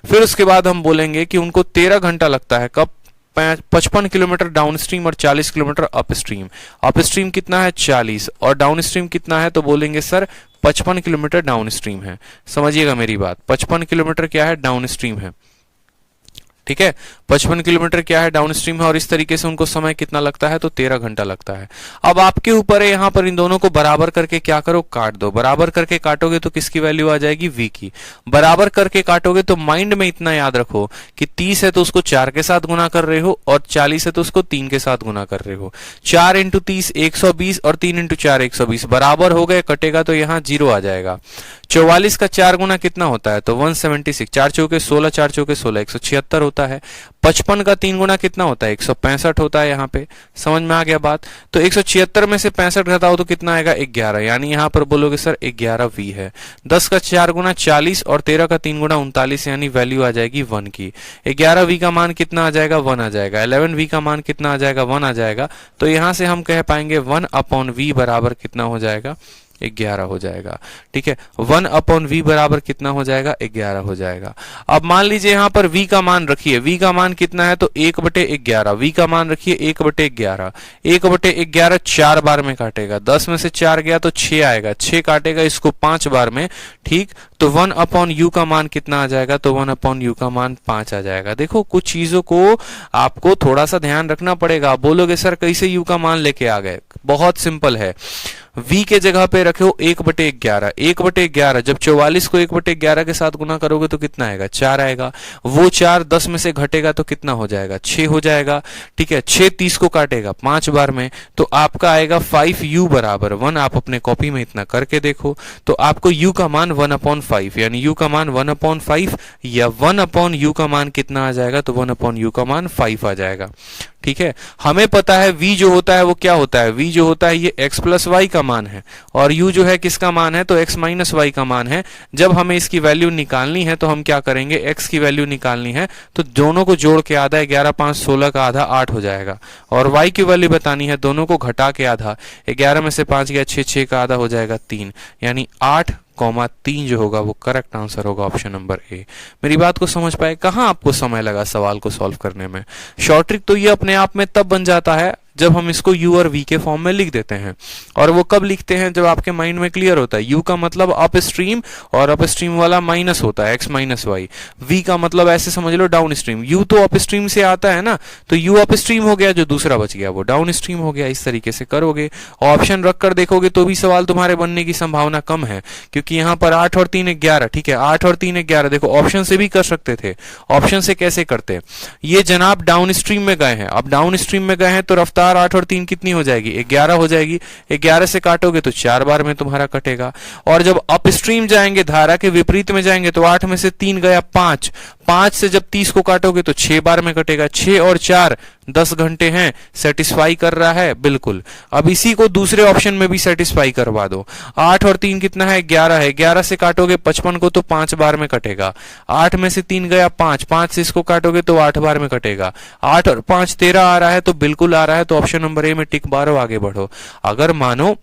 फिर उसके बाद हम बोलेंगे कि उनको 13 घंटा लगता है, कब, 55 किलोमीटर डाउन स्ट्रीम और 40 kilometre up stream. Up stream कितना है, 40, और डाउन स्ट्रीम कितना है, तो बोलेंगे सर 55 किलोमीटर डाउन स्ट्रीम है। समझिएगा मेरी बात, 55 किलोमीटर क्या है, डाउन स्ट्रीम है, ठीक है। 55 किलोमीटर क्या है, डाउन स्ट्रीम है। और इस तरीके से उनको समय कितना लगता है, तो 13 घंटा लगता है। अब आपके ऊपर है, यहाँ पर इन दोनों को बराबर करके क्या करो, काट दो। बराबर करके काटोगे तो किसकी वैल्यू आ जाएगी, v की। बराबर करके काटोगे तो माइंड में इतना याद रखो कि 30 है तो उसको 4 के साथ गुना कर रहे हो, और 40 है तो उसको 3 के साथ गुना कर रहे हो। 4 इंटू 30 120 और 3 इंटू 4 120, बराबर हो गए, कटेगा तो यहाँ 0 आ जाएगा। 44 का 4 गुना कितना होता है, तो 176, 4 चौके 16, 4 चौके 16, 176 होता है। 55 का 3 गुना कितना होता है, 165 होता है। यहाँ पे समझ में आ गया बात। तो 176 में से 65 घटाओ तो कितना आएगा, 11, यानी यहाँ पर बोलोगे सर 11 v है। 10 का 4 गुना 40 और 13 का 3 गुना 39, यानी वैल्यू आ जाएगी 1 की। 11 v का मान कितना आ जाएगा, 1 आ जाएगा। 11 v का मान कितना आ जाएगा, 1 आ जाएगा। तो यहाँ से हम कह पाएंगे 1/v बराबर कितना हो जाएगा, 11 हो जाएगा, ठीक है। 1/v बराबर कितना हो जाएगा, 11 हो जाएगा। अब मान लीजिए यहाँ पर v का मान रखिए, v का मान कितना है, तो 1/11। v का मान रखिए 1/11। 1/11 4 बार में काटेगा, 10 में से 4 गया तो 6 आएगा, 6 काटेगा इसको 5 बार में, ठीक। तो 1/u का मान कितना आ जाएगा, तो 1/u का मान 5 आ जाएगा। देखो कुछ चीजों को आपको थोड़ा सा ध्यान रखना पड़ेगा। बोलोगे सर कैसे u का मान लेके आ गए, बहुत सिंपल है। v के जगह पे रखो 1/11। 1/11 जब 44 को 1/11 के साथ गुना करोगे तो कितना आएगा, 4 आएगा। वो 4 10 में से घटेगा तो कितना हो जाएगा, 6 हो जाएगा, ठीक है। 6 30 को काटेगा 5 बार में, तो आपका आएगा 5u बराबर 1। आप अपने कॉपी में इतना करके देखो, तो आपको u का मान 1/5, यानी u का मान 1/5 या 1/u का मान कितना आ जाएगा, तो 1/u का मान 5 आ जाएगा, ठीक है। हमें पता है v जो होता है वो क्या होता है, v जो होता है ये x प्लस वाई का मान है, और u जो है किसका मान है, तो x माइनस वाई का मान है। जब हमें इसकी वैल्यू निकालनी है तो हम क्या करेंगे, x की वैल्यू निकालनी है तो दोनों को जोड़ के आधा, 11 5 16 का आधा 8 हो जाएगा। और y की वैल्यू बतानी है, दोनों को घटा के आधा, 11 में से 5 गया 6, 6 का आधा हो जाएगा 3, यानी 8,3 जो होगा वो करेक्ट आंसर होगा, ऑप्शन नंबर ए। मेरी बात को समझ पाए, कहाँ आपको समय लगा सवाल को सॉल्व करने में। शॉर्ट ट्रिक तो ये अपने आप में तब बन जाता है जब हम इसको u और v के फॉर्म में लिख देते हैं, और वो कब लिखते हैं, जब आपके माइंड में क्लियर होता है। u का मतलब अप स्ट्रीम, और अप स्ट्रीम वाला माइनस होता है x माइनस वाई। v का मतलब ऐसे समझ लो डाउन स्ट्रीम। u तो अप स्ट्रीम से आता है ना, तो u अप स्ट्रीम हो गया, जो दूसरा बच गया वो डाउन स्ट्रीम हो गया। इस तरीके से करोगे, ऑप्शन रख कर देखोगे तो भी सवाल तुम्हारे बनने की संभावना कम है, क्योंकि यहाँ पर 8 और 3 11, ठीक है। 8 और 3 11, देखो ऑप्शन से भी कर सकते थे। ऑप्शन से कैसे करते, ये जनाब डाउन स्ट्रीम में गए हैं। अब डाउन स्ट्रीम में गए हैं तो रफ्तार 8 और 3 कितनी हो जाएगी, 11 हो जाएगी। 11 से काटोगे तो 4 बार में तुम्हारा कटेगा। और जब अप स्ट्रीम जाएंगे, धारा के विपरीत में जाएंगे, तो 8 में से 3 गया 5, 5 से जब 30 को काटोगे तो 6 बार में कटेगा। 6 और 4 10 घंटे हैं, सेटिस्फाई कर रहा है बिल्कुल। अब इसी को दूसरे ऑप्शन में भी सेटिस्फाई करवा दो। 8 और 3 कितना है, 11 है। 11 से काटोगे 55 को तो 5 बार में कटेगा। 8 में से 3 गया 5, 5 से इसको काटोगे तो 8 बार में कटेगा। 8 और 5 13 आ रहा है, तो बिल्कुल आ रहा है, तो ऑप्शन नंबर ए में टिक मारो, आगे बढ़ो। अगर मानो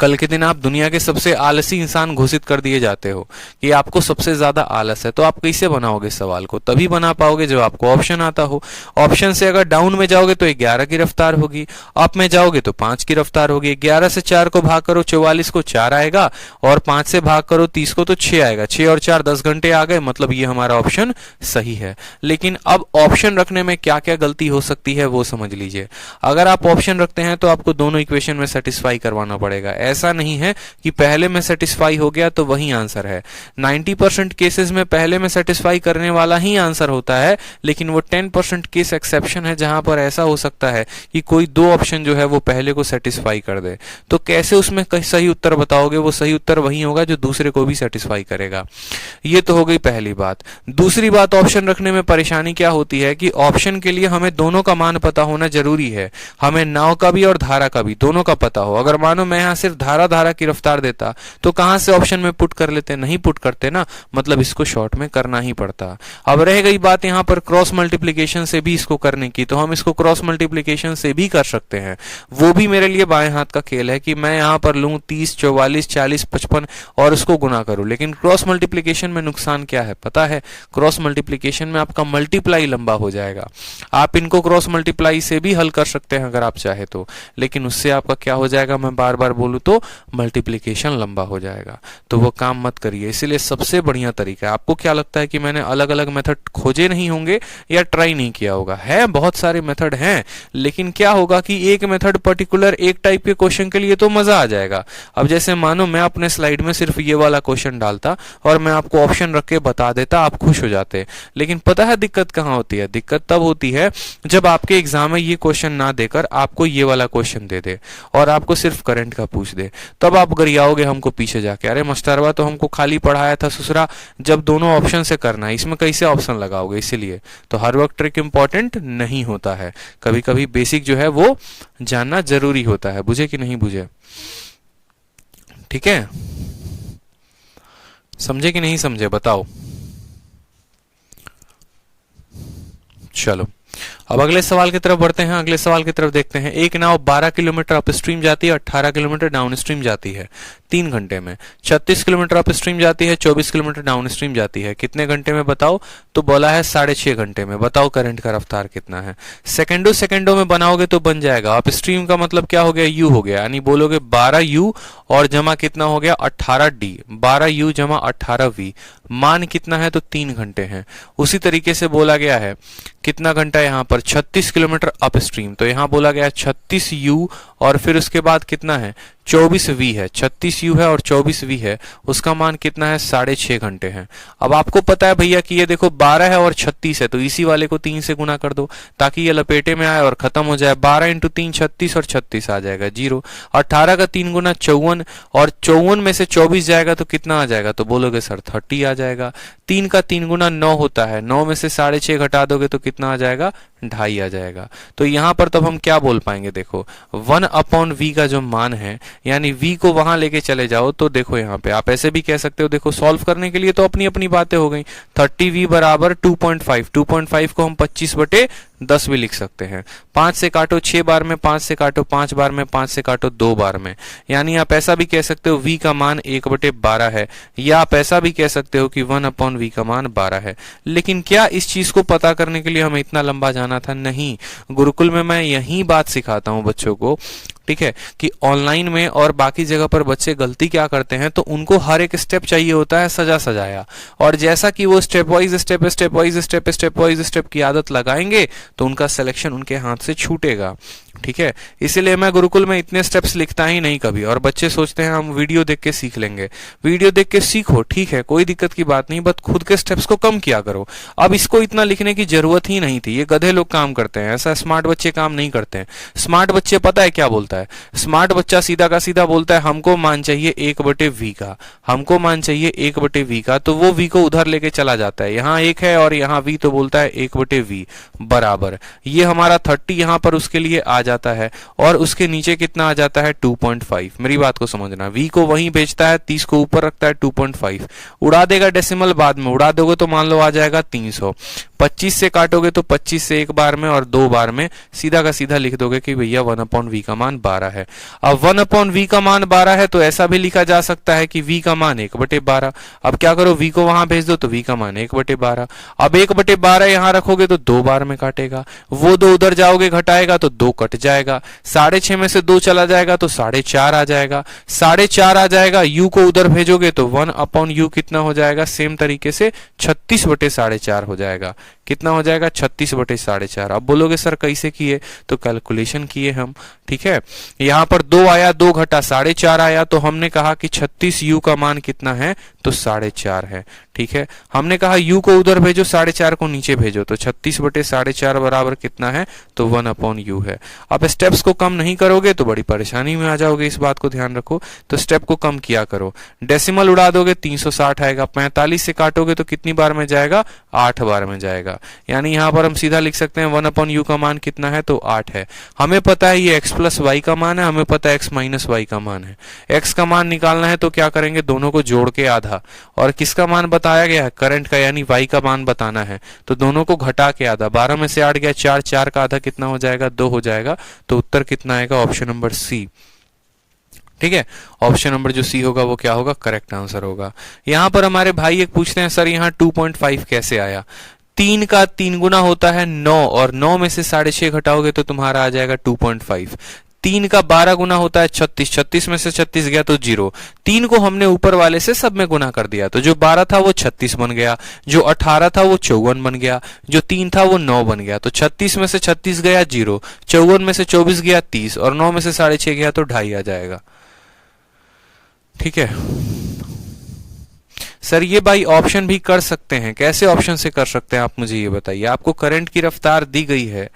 कल के दिन आप दुनिया के सबसे आलसी इंसान घोषित कर दिए जाते हो कि आपको सबसे ज्यादा आलस है, तो आप कैसे बनाओगे सवाल को? तभी बना पाओगे जब आपको ऑप्शन आता हो। ऑप्शन से अगर डाउन में जाओगे तो 11 की रफ्तार होगी, अप में जाओगे तो 5 की रफ्तार होगी। 11 से 4 को भाग करो 44 को 4 आएगा, और 5 से भाग करो 30 को तो 6 आएगा। 6 और 4 10 घंटे आ गए, मतलब ये हमारा ऑप्शन सही है। लेकिन अब ऑप्शन रखने में क्या क्या गलती हो सकती है वो समझ लीजिए। अगर आप ऑप्शन रखते हैं तो आपको दोनों इक्वेशन में सेटिस्फाई करवाना पड़ेगा। ऐसा नहीं है कि पहले में सेटिस्फाई हो गया तो वही आंसर है। 90% केसेस में पहले में सेटिस्फाई करने वाला ही आंसर होता है, लेकिन वो 10% केस एक्सेप्शन है जहां पर ऐसा हो सकता है कि कोई दो ऑप्शन जो है वो पहले को सेटिस्फाई कर दे। तो कैसे उसमें सही उत्तर बताओगे? वो सही उत्तर वही होगा जो दूसरे को भी सेटिस्फाई करेगा। ये तो हो गई पहली बात। दूसरी बात, ऑप्शन रखने में परेशानी क्या होती है कि ऑप्शन के लिए हमें दोनों का मान पता होना जरूरी है। हमें नाव का भी और धारा का भी, दोनों का पता हो। अगर मानो मैं यहां सिर्फ धारा की रफ्तार देता तो कहां से ऑप्शन में पुट कर लेते? नहीं पुट करते ना, मतलब इसको शॉर्ट में करना ही पड़ता। अब रह गई बात यहां पर क्रॉस मल्टीप्लीकेशन से भी इसको करने की, तो हम इसको क्रॉस मल्टीप्लीकेशन से भी कर सकते हैं। वो भी मेरे लिए बाएं हाथ का खेल है कि मैं यहां पर लूं 30 44 40 55 और उसको गुना करूं। लेकिन क्रॉस मल्टीप्लीकेशन में नुकसान क्या है पता है? क्रॉस मल्टीप्लीकेशन में आपका मल्टीप्लाई लंबा हो जाएगा। आप इनको क्रॉस मल्टीप्लाई से भी हल कर सकते हैं अगर आप चाहे तो, लेकिन उससे आपका क्या हो जाएगा, मैं बार बार बोलूं तो मल्टीप्लीकेशन लंबा हो जाएगा। तो वो काम मत करिए। इसीलिए सबसे बढ़िया तरीका है, आपको क्या लगता है कि मैंने अलग अलग मेथड खोजे नहीं होंगे या ट्राई नहीं किया होगा? है, बहुत सारे मेथड हैं, लेकिन क्या होगा कि एक मेथड पर्टिकुलर एक टाइप के क्वेश्चन के लिए तो मजा आ जाएगा। अब जैसे मानो मैं अपने स्लाइड में सिर्फ ये वाला क्वेश्चन डालता और मैं आपको ऑप्शन रख के बता देता, आप खुश हो जाते। लेकिन पता है दिक्कत कहाँ होती है? दिक्कत तब होती है जब आपके एग्जाम में ये क्वेश्चन ना देकर आपको ये वाला क्वेश्चन दे दे और आपको सिर्फ करंट का पूछ दे। तब आप गरियाओगे हमको पीछे जाके, अरे मास्टरवा तो हमको खाली पढ़ाया था ससुरा, जब दोनों ऑप्शन से करना है इसमें कैसे ऑप्शन लगाओगे? इसीलिए तो हर वक्त ट्रिक इंपॉर्टेंट नहीं होता है, कभी कभी बेसिक जो है वो जानना जरूरी होता है। बुझे कि नहीं बुझे? ठीक है, समझे कि नहीं समझे बताओ। चलो अब अगले सवाल की तरफ बढ़ते हैं। अगले सवाल की तरफ देखते हैं। एक नाव 12 किलोमीटर अपस्ट्रीम जाती है, 18 किलोमीटर डाउनस्ट्रीम जाती है 3 घंटे में। 36 किलोमीटर अपस्ट्रीम जाती है, 24 किलोमीटर डाउनस्ट्रीम जाती है। कितने घंटे में बताओ? तो बोला है 6.5 घंटे में। बताओ करंट का रफ्तार कितना है? सेकंडों में बनाओगे तो बन जाएगा। अपस्ट्रीम का मतलब क्या हो गया? यू हो गया, यानी बोलोगे 12u और जमा कितना हो गया? 18d। 12u जमा 18v, मान कितना है? तो 3 घंटे हैं। उसी तरीके से बोला गया है कितना घंटा यहां पर? 36 किलोमीटर अपस्ट्रीम, तो यहां बोला गया 36u और फिर उसके बाद कितना है? 24v है। 36u है और 24v है, उसका मान कितना है? 6.5 घंटे है। अब आपको पता है भैया कि ये देखो 12 है और 36 है, तो इसी वाले को 3 से गुना कर दो ताकि ये लपेटे में आए और खत्म हो जाए। 12 × 3 36 और 36 आ जाएगा 0। 18 का 3 गुना 54 और 54 में से 24 जाएगा तो कितना आ जाएगा? तो बोलोगे सर 30 आ जाएगा। 3 का 3 गुना 9 होता है, 9 में से 6.5 घटा दोगे तो कितना आ जाएगा? 2.5 आ जाएगा। तो यहां पर तब हम क्या बोल पाएंगे? देखो 1/v का जो मान है, यानी v को वहां लेके चले जाओ तो देखो यहाँ पे आप ऐसे भी कह सकते हो। देखो सॉल्व करने के लिए तो अपनी अपनी बातें हो गई। 30v बराबर 2.5, 2.5 को हम 25/10 भी लिख सकते हैं। 5 से काटो 6 बार में, 5 से काटो 5 बार में, 5 से काटो 2 बार में। यानी आप ऐसा भी कह सकते हो v का मान 1/12 है, या आप ऐसा भी कह सकते हो कि 1/v का मान 12 है। लेकिन क्या इस चीज को पता करने के लिए हमें इतना लंबा जाना था? नहीं। गुरुकुल में मैं यही बात सिखाता हूं बच्चों को, ठीक है, कि ऑनलाइन में और बाकी जगह पर बच्चे गलती क्या करते हैं, तो उनको हर एक स्टेप चाहिए होता है सजा सजाया, और जैसा कि वो स्टेप वाइज स्टेप की आदत लगाएंगे तो उनका सिलेक्शन उनके हाथ से छूटेगा। ठीक है, इसीलिए मैं गुरुकुल में इतने स्टेप्स लिखता ही नहीं कभी। और बच्चे सोचते हैं हम वीडियो देख के सीख लेंगे। वीडियो देख के सीखो, ठीक है, कोई दिक्कत की बात नहीं, बस खुद के स्टेप्स को कम किया करो। अब इसको इतना लिखने की जरूरत ही नहीं थी, ये गधे लोग काम करते हैं, ऐसा स्मार्ट बच्चे काम नहीं करते हैं। स्मार्ट बच्चे पता है क्या बोलता है? स्मार्ट बच्चा सीधा का सीधा बोलता है हमको मान चाहिए 1/v का, हमको मान चाहिए 1/v का, तो वो v को उधर लेके चला जाता है। यहाँ 1 है और यहाँ v, तो बोलता है 1/v बराबर, ये हमारा 30 यहाँ पर उसके लिए आ जाता जाता है और उसके नीचे कितना आ जाता है 2.5। मेरी बात को समझना, v को वहीं भेजता है, 30 को ऊपर रखता है, 2.5 उड़ा देगा डेसिमल, बाद में उड़ा दोगे तो मान लो आ जाएगा 300। 25 से काटोगे तो 25 से एक बार में और दो बार में सीधा का सीधा लिख दोगे कि भैया 1/v का मान 12 है। अब 1/v का मान 12 है तो ऐसा भी लिखा जा सकता है कि v का मान 1/12। अब क्या करो, v को वहां भेज दो तो v का मान 1/12। अब 1/12 यहां रखोगे तो दो बार में काटेगा, वो दो उधर जाओगे घटाएगा तो दो कट जाएगा, 6.5 में से दो चला जाएगा तो 4.5 आ जाएगा, 4.5 आ जाएगा, u को उधर भेजोगे तो 1/u कितना हो जाएगा, सेम तरीके से 36/4.5 हो जाएगा। कितना हो जाएगा, 36/4.5। अब बोलोगे सर कैसे किए, तो कैलकुलेशन किए हम। ठीक है, यहां पर दो आया, दो घटा 4.5 आया, तो हमने कहा कि 36u का मान कितना है, तो 4.5 है। ठीक है, हमने कहा u को उधर भेजो, 4.5 को नीचे भेजो, तो 36/4.5 बराबर कितना है, तो 1/u है। अब स्टेप्स को कम नहीं करोगे तो बड़ी परेशानी में आ जाओगे, इस बात को ध्यान रखो। तो स्टेप को कम किया करो, डेसिमल उड़ा दोगे 360 आएगा, 45 से काटोगे तो कितनी बार में जाएगा, 8 बार में जाएगा। यानी यहां पर हम सीधा लिख सकते हैं 1/u का मान कितना है, तो 8 है। हमें पता है ये x प्लस वाई का मान है, हमें पता है x माइनस वाई का मान है। x का मान निकालना है तो क्या करेंगे, दोनों को जोड़ के आधा, और किसका मान बताया गया है, करंट का, यानी y का मान बताना है तो दोनों को घटा के आधा। 12 में से 8 गया 4, 4 का आधा कितना हो जाएगा, 2 हो जाएगा। तो उत्तर कितना आएगा, ऑप्शन नंबर सी। ठीक है, ऑप्शन नंबर जो सी होगा वो क्या होगा, करेक्ट आंसर होगा। यहां पर हमारे भाई एक पूछते हैं सर यहाँ 2.5 कैसे आया। 3 का 3 गुना होता है 9, और 9 में से 6.5 घटाओगे तो तुम्हारा आ जाएगा 2.5। 3 का 12 गुना होता है 36, 36 में से 36 गया तो 0। 3 को हमने ऊपर वाले से सब में गुना कर दिया, तो जो 12 था वो 36 बन गया, जो 18 था वो 54 बन गया, जो 3 था वो 9 बन गया। तो 36 में से 36 गया 0, 54 में से 24 गया 30, और 9 में से 6.5 गया तो 2.5 आ जाएगा। ठीक है सर, ये भाई ऑप्शन भी कर सकते हैं, कैसे ऑप्शन से कर सकते हैं आप मुझे ये बताइए। आपको करंट की रफ्तार दी गई है,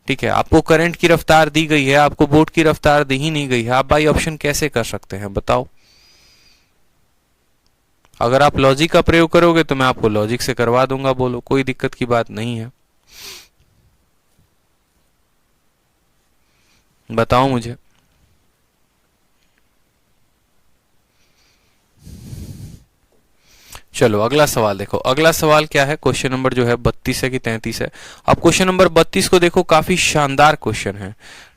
ठीक है, आपको करंट की रफ्तार दी गई है, आपको बोट की रफ्तार दी ही नहीं गई है, आप भाई ऑप्शन कैसे कर सकते हैं बताओ। अगर आप लॉजिक का प्रयोग करोगे तो मैं आपको लॉजिक से करवा दूंगा, बोलो, कोई दिक्कत की बात नहीं है, बताओ मुझे। चलो अगला सवाल देखो, अगला सवाल क्या है, क्वेश्चन नंबर जो है 32 है कि 33 है। अब क्वेश्चन नंबर 32 को देखो, काफी शानदार क्वेश्चन है।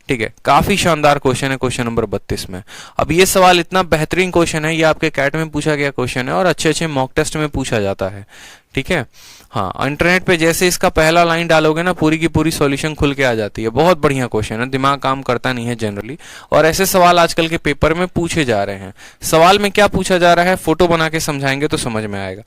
ठीक है, काफी शानदार क्वेश्चन है क्वेश्चन नंबर 32 में। अब ये सवाल इतना बेहतरीन क्वेश्चन है, ये आपके कैट में पूछा गया क्वेश्चन है और अच्छे अच्छे मॉक टेस्ट में पूछा जाता है। ठीक है, हाँ, इंटरनेट पे जैसे इसका पहला लाइन डालोगे ना, पूरी की पूरी सॉल्यूशन खुल के आ जाती है। बहुत बढ़िया क्वेश्चन है, दिमाग काम करता नहीं है जनरली, और ऐसे सवाल आजकल के पेपर में पूछे जा रहे हैं। सवाल में क्या पूछा जा रहा है, फोटो बना के समझाएंगे तो समझ में आएगा।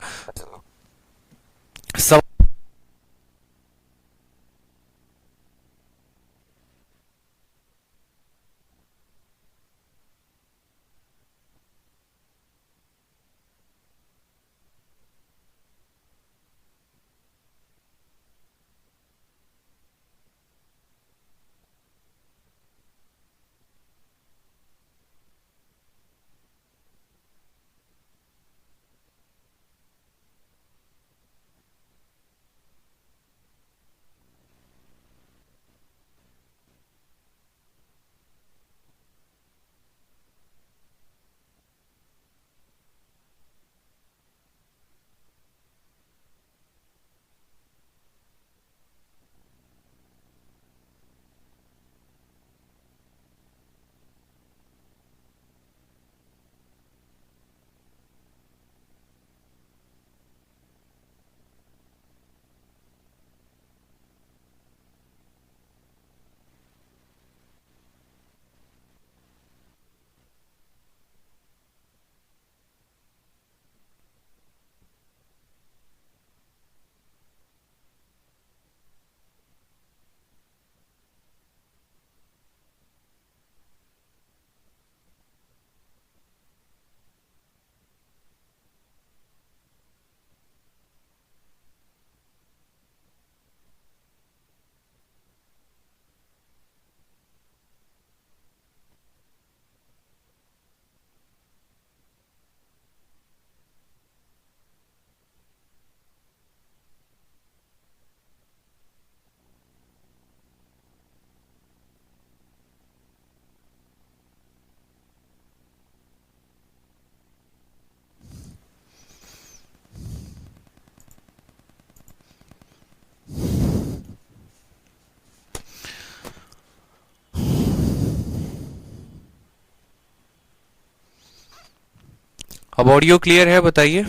अब ऑडियो क्लियर है बताइए।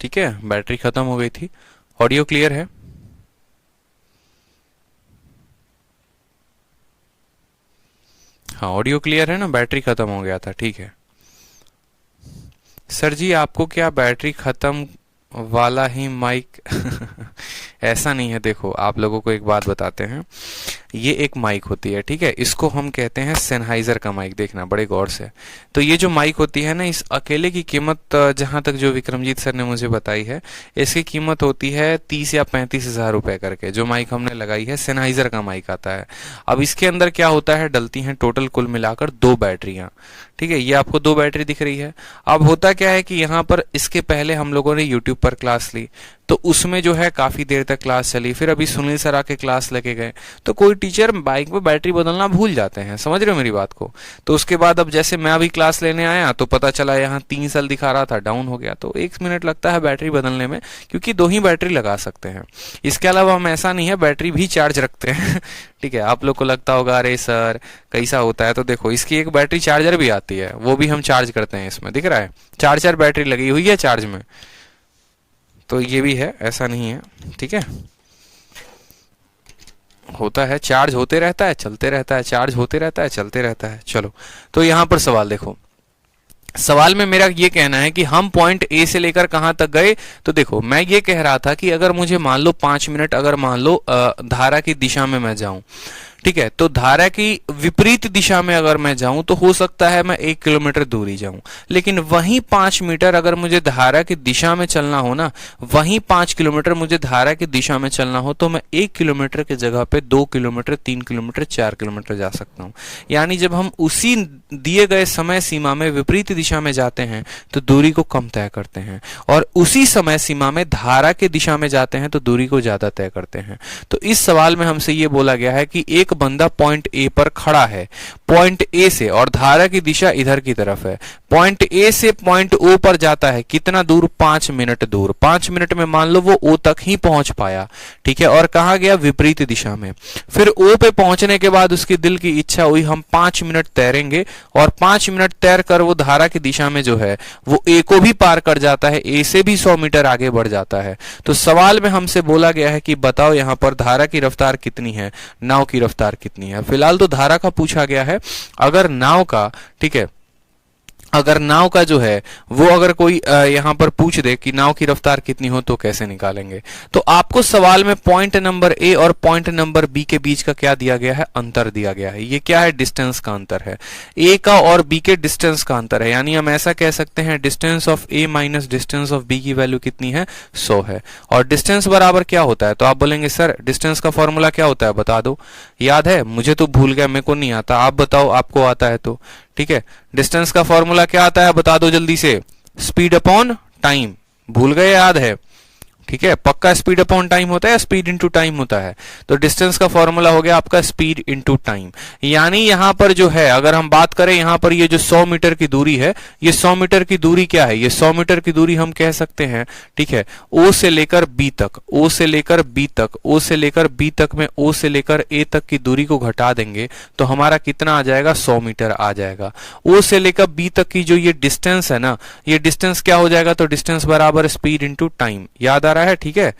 ठीक है, बैटरी खत्म हो गई थी। ऑडियो क्लियर है? हाँ, ऑडियो क्लियर है ना, बैटरी खत्म हो गया था। ठीक है सर जी, आपको क्या बैटरी खत्म वाला ही माइक ऐसा नहीं है। देखो, आप लोगों को एक बात बताते हैं, ये एक माइक होती है, ठीक है, इसको हम कहते हैं सेनहाइजर का माइक। देखना बड़े गौर से। तो ये जो माइक होती है ना, इस अकेले की कीमत जहां तक जो विक्रमजीत सर ने मुझे बताई है, इसकी कीमत होती है 30 या 35 हजार रुपए करके। जो माइक हमने लगाई है, सेनहाइजर का माइक आता है। अब इसके अंदर क्या होता है, डलती हैं टोटल कुल मिलाकर 2 बैटरियां। ठीक है, ये आपको 2 बैटरी दिख रही है। अब होता क्या है कि यहाँ पर इसके पहले हम लोगों ने यूट्यूब पर क्लास ली, तो उसमें जो है काफी देर तक क्लास चली। फिर अभी सुनील सर आके क्लास लेके गए, तो कोई टीचर बाइक में बैटरी बदलना भूल जाते हैं। समझ रहे हो मेरी बात को? तो उसके बाद अब जैसे मैं अभी क्लास लेने आया तो पता चला यहाँ 3 साल दिखा रहा था, डाउन हो गया। तो 1 मिनट लगता है बैटरी बदलने में, क्योंकि 2 ही बैटरी लगा सकते हैं। इसके अलावा हम ऐसा नहीं है, बैटरी भी चार्ज रखते हैं ठीक है, आप लोग को लगता होगा अरे सर कैसा होता है, तो देखो इसकी एक बैटरी चार्जर भी आती है, वो भी हम चार्ज करते हैं। इसमें दिख रहा है 4 बैटरी लगी हुई है चार्ज में, तो ये भी है, ऐसा नहीं है। ठीक है, होता है, चार्ज होते रहता है, चलते रहता है, चार्ज होते रहता है, चलते रहता है। चलो, तो यहां पर सवाल देखो। सवाल में मेरा ये कहना है कि हम पॉइंट ए से लेकर कहां तक गए। तो देखो, मैं ये कह रहा था कि अगर मुझे मान लो 5 मिनट, अगर मान लो धारा की दिशा में मैं जाऊं, ठीक है, तो धारा की विपरीत दिशा में अगर मैं जाऊं तो हो सकता है मैं 1 किलोमीटर दूरी जाऊं। लेकिन वहीं 5 मीटर अगर मुझे धारा की दिशा में चलना हो ना, वहीं 5 किलोमीटर मुझे धारा की दिशा में चलना हो, तो मैं 1 किलोमीटर की जगह पे 2 किलोमीटर, 3 किलोमीटर, 4 किलोमीटर जा सकता हूं। यानी जब हम उसी दिए गए समय सीमा में विपरीत दिशा में जाते हैं तो दूरी को कम तय करते हैं, और उसी समय सीमा में धारा की दिशा में जाते हैं तो दूरी को ज्यादा तय करते हैं। तो इस सवाल में हमसे ये बोला गया है कि एक बंदा पॉइंट ए पर खड़ा है, पॉइंट ए से, और धारा की दिशा इधर की तरफ है। पॉइंट ए से पॉइंट ओ पर जाता है, कितना दूर? 5 मिनट दूर। 5 मिनट में मान लो वो ओ तक ही पहुंच पाया, ठीक है, और कहा गया विपरीत दिशा में। फिर ओ पे पहुंचने के बाद उसकी दिल की इच्छा हुई हम 5 मिनट तैरेंगे, और 5 मिनट तैर कर वो धारा की दिशा में जो है वो ए को भी पार कर जाता है, ए से भी 100 मीटर आगे बढ़ जाता है। तो सवाल में हमसे बोला गया है कि बताओ यहां पर धारा की रफ्तार कितनी है, नाव की रफ्तार कितनी है। फिलहाल तो धारा का पूछा गया है। अगर नाव का, ठीक है, अगर नाव का जो है वो अगर कोई यहां पर पूछ दे कि नाव की रफ्तार कितनी हो तो कैसे निकालेंगे? तो आपको सवाल में पॉइंट नंबर ए और पॉइंट नंबर बी के बीच का क्या दिया गया है? अंतर दिया गया है। ये क्या है? डिस्टेंस का अंतर है। ए का और बी के डिस्टेंस का अंतर है। यानी हम ऐसा कह सकते हैं distance of A minus distance of B की वैल्यू कितनी है? 100 है। और डिस्टेंस बराबर क्या होता है? तो आप बोलेंगे सर डिस्टेंस का फॉर्मूला क्या होता है, बता दो। याद है? मुझे तो भूल गया, मेरे को नहीं आता, आप बताओ आपको आता है तो। ठीक है, डिस्टेंस का फॉर्मूला क्या आता है बता दो जल्दी से। Speed upon time. भूल गए? याद है? ठीक है, पक्का स्पीड अपॉन टाइम होता है, स्पीड इनटू टाइम होता है। तो डिस्टेंस का फॉर्मूला हो गया आपका स्पीड इनटू टाइम। यानी यहां पर जो है, अगर हम बात करें यहां पर ये जो 100 मीटर की दूरी है, ये 100 मीटर की दूरी क्या है? ये 100 मीटर की दूरी हम कह सकते हैं, ठीक है, ओ से लेकर बी तक, ओ से लेकर बी तक, ओ से लेकर बी तक में ओ से लेकर ए तक की दूरी को घटा देंगे तो हमारा कितना आ जाएगा? 100 मीटर आ जाएगा। ओ से लेकर बी तक की जो ये डिस्टेंस है ना, ये डिस्टेंस क्या हो जाएगा? तो डिस्टेंस बराबर स्पीड इनटू टाइम। याद आ रहा है? ठीक है,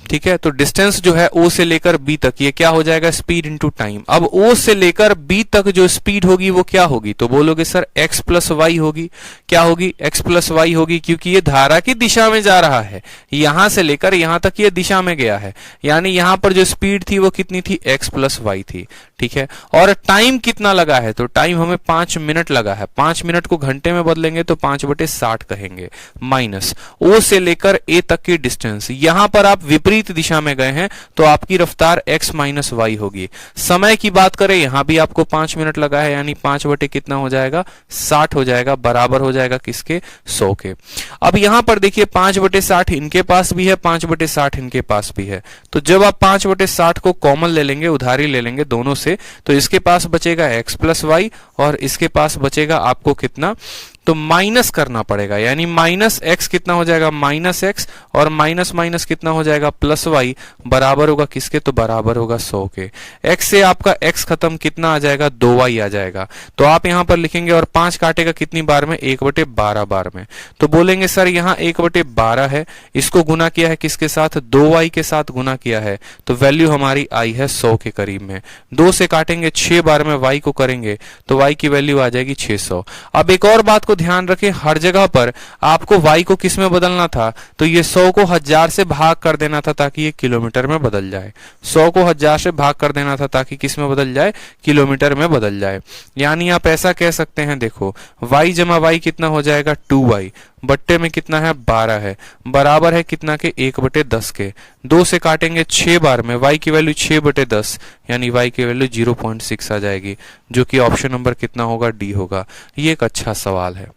ठीक है, तो डिस्टेंस जो है ओ से लेकर बी तक, ये क्या हो जाएगा? Speed into time. अब ओ से लेकर बी तक जो स्पीड होगी वो क्या होगी? तो बोलोगे सर एक्स प्लस वाई होगी। क्या होगी? एक्स प्लस वाई होगी, क्योंकि ये धारा की दिशा में जा रहा है, यहां से लेकर यहां तक ये दिशा में गया है। यानी यहां पर जो स्पीड थी वो कितनी थी? एक्स प्लस वाई थी। ठीक है, और टाइम कितना लगा है? तो टाइम हमें 5 मिनट लगा है। 5 मिनट को घंटे में बदलेंगे तो 5/60 कहेंगे, माइनस ओ से लेकर ए तक की डिस्टेंस। यहां पर आप विपरीत दिशा में गए हैं तो आपकी रफ्तार x माइनस वाई होगी। समय की बात करें, यहां भी आपको 5 मिनट लगा है, यानी 5 बटे कितना हो जाएगा? 60 हो जाएगा, बराबर हो जाएगा किसके? 100 के। अब यहां पर देखिए 5/60 इनके पास भी है, 5/60 इनके पास भी है। तो जब आप 5/60 को कॉमन ले लेंगे, उधारी ले लेंगे दोनों से, तो इसके पास बचेगा x प्लस वाई और इसके पास बचेगा आपको कितना? तो माइनस करना पड़ेगा, यानी माइनस एक्स कितना हो जाएगा, माइनस एक्स, और माइनस माइनस कितना हो जाएगा, प्लस वाई, बराबर होगा किसके, तो बराबर होगा 100 के। एक्स से आपका एक्स खत्म, कितना आ जाएगा, 2y आ जाएगा। तो आप यहां पर लिखेंगे और 5 काटेगा कितनी बार में, 1/12 बार में। तो बोलेंगे सर यहाँ 1/12 है, इसको गुना किया है किसके साथ, 2y के साथ गुना किया है, तो वैल्यू हमारी आई है 100 के करीब में। 2 से काटेंगे 6 बार में y को करेंगे तो y की वैल्यू आ जाएगी 600। अब एक और बात को ध्यान रखें, हर जगह पर आपको y को किस में बदलना था, तो ये 100 को 1000 से भाग कर देना था ताकि ये किलोमीटर में बदल जाए। 100 को 1000 से भाग कर देना था ताकि किस में बदल जाए, किलोमीटर में बदल जाए। यानी आप ऐसा कह सकते हैं, देखो y जमा y कितना हो जाएगा, 2y, बट्टे में कितना है, 12 है, बराबर है कितना के, 1/10 के। 2 से काटेंगे 6 बार में, y की वैल्यू 6/10, यानी y की वैल्यू 0.6 आ जाएगी, जो कि ऑप्शन नंबर कितना होगा, डी होगा। ये एक अच्छा सवाल है।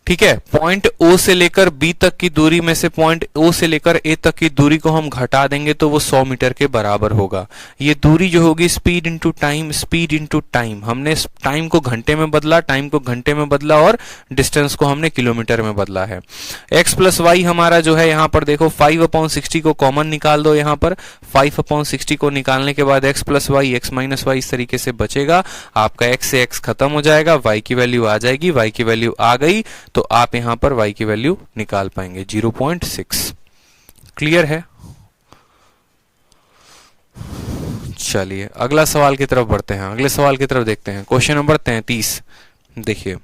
ठीक है, पॉइंट O से लेकर B तक की दूरी में से पॉइंट O से लेकर A तक की दूरी को हम घटा देंगे तो वो 100 मीटर के बराबर होगा। ये दूरी जो होगी speed into time, speed into time, हमने टाइम को घंटे में बदला, टाइम को घंटे में बदला और डिस्टेंस को हमने किलोमीटर में बदला है। x प्लस वाई हमारा जो है यहाँ पर देखो 5/60 को कॉमन निकाल दो, यहाँ पर 5/60 को निकालने के बाद x plus y, x minus y इस तरीके से बचेगा। आपका x से x खत्म हो जाएगा, y की वैल्यू आ जाएगी, y की वैल्यू आ गई तो आप यहां पर y की वैल्यू निकाल पाएंगे 0.6। क्लियर है? चलिए अगला सवाल की तरफ बढ़ते हैं, अगले सवाल की तरफ देखते हैं। क्वेश्चन नंबर 33 देखिए,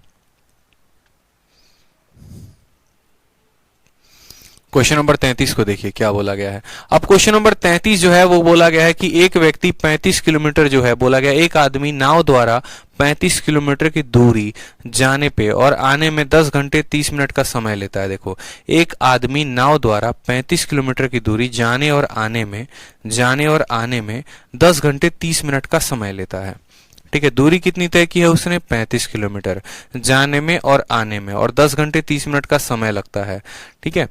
क्वेश्चन नंबर 33 को देखिए क्या बोला गया है। अब क्वेश्चन नंबर 33 जो है वो बोला गया है कि एक व्यक्ति 35 किलोमीटर जो है, बोला गया एक आदमी नाव द्वारा 35 किलोमीटर की दूरी जाने पे और आने में 10 घंटे 30 मिनट का समय लेता है। देखो, एक आदमी नाव द्वारा 35 किलोमीटर की दूरी जाने और आने में 10 घंटे 30 मिनट का समय लेता है। ठीक है, दूरी कितनी तय की है उसने, 35 किलोमीटर, जाने में और आने में, और 10 घंटे 30 मिनट का समय लगता है। ठीक है,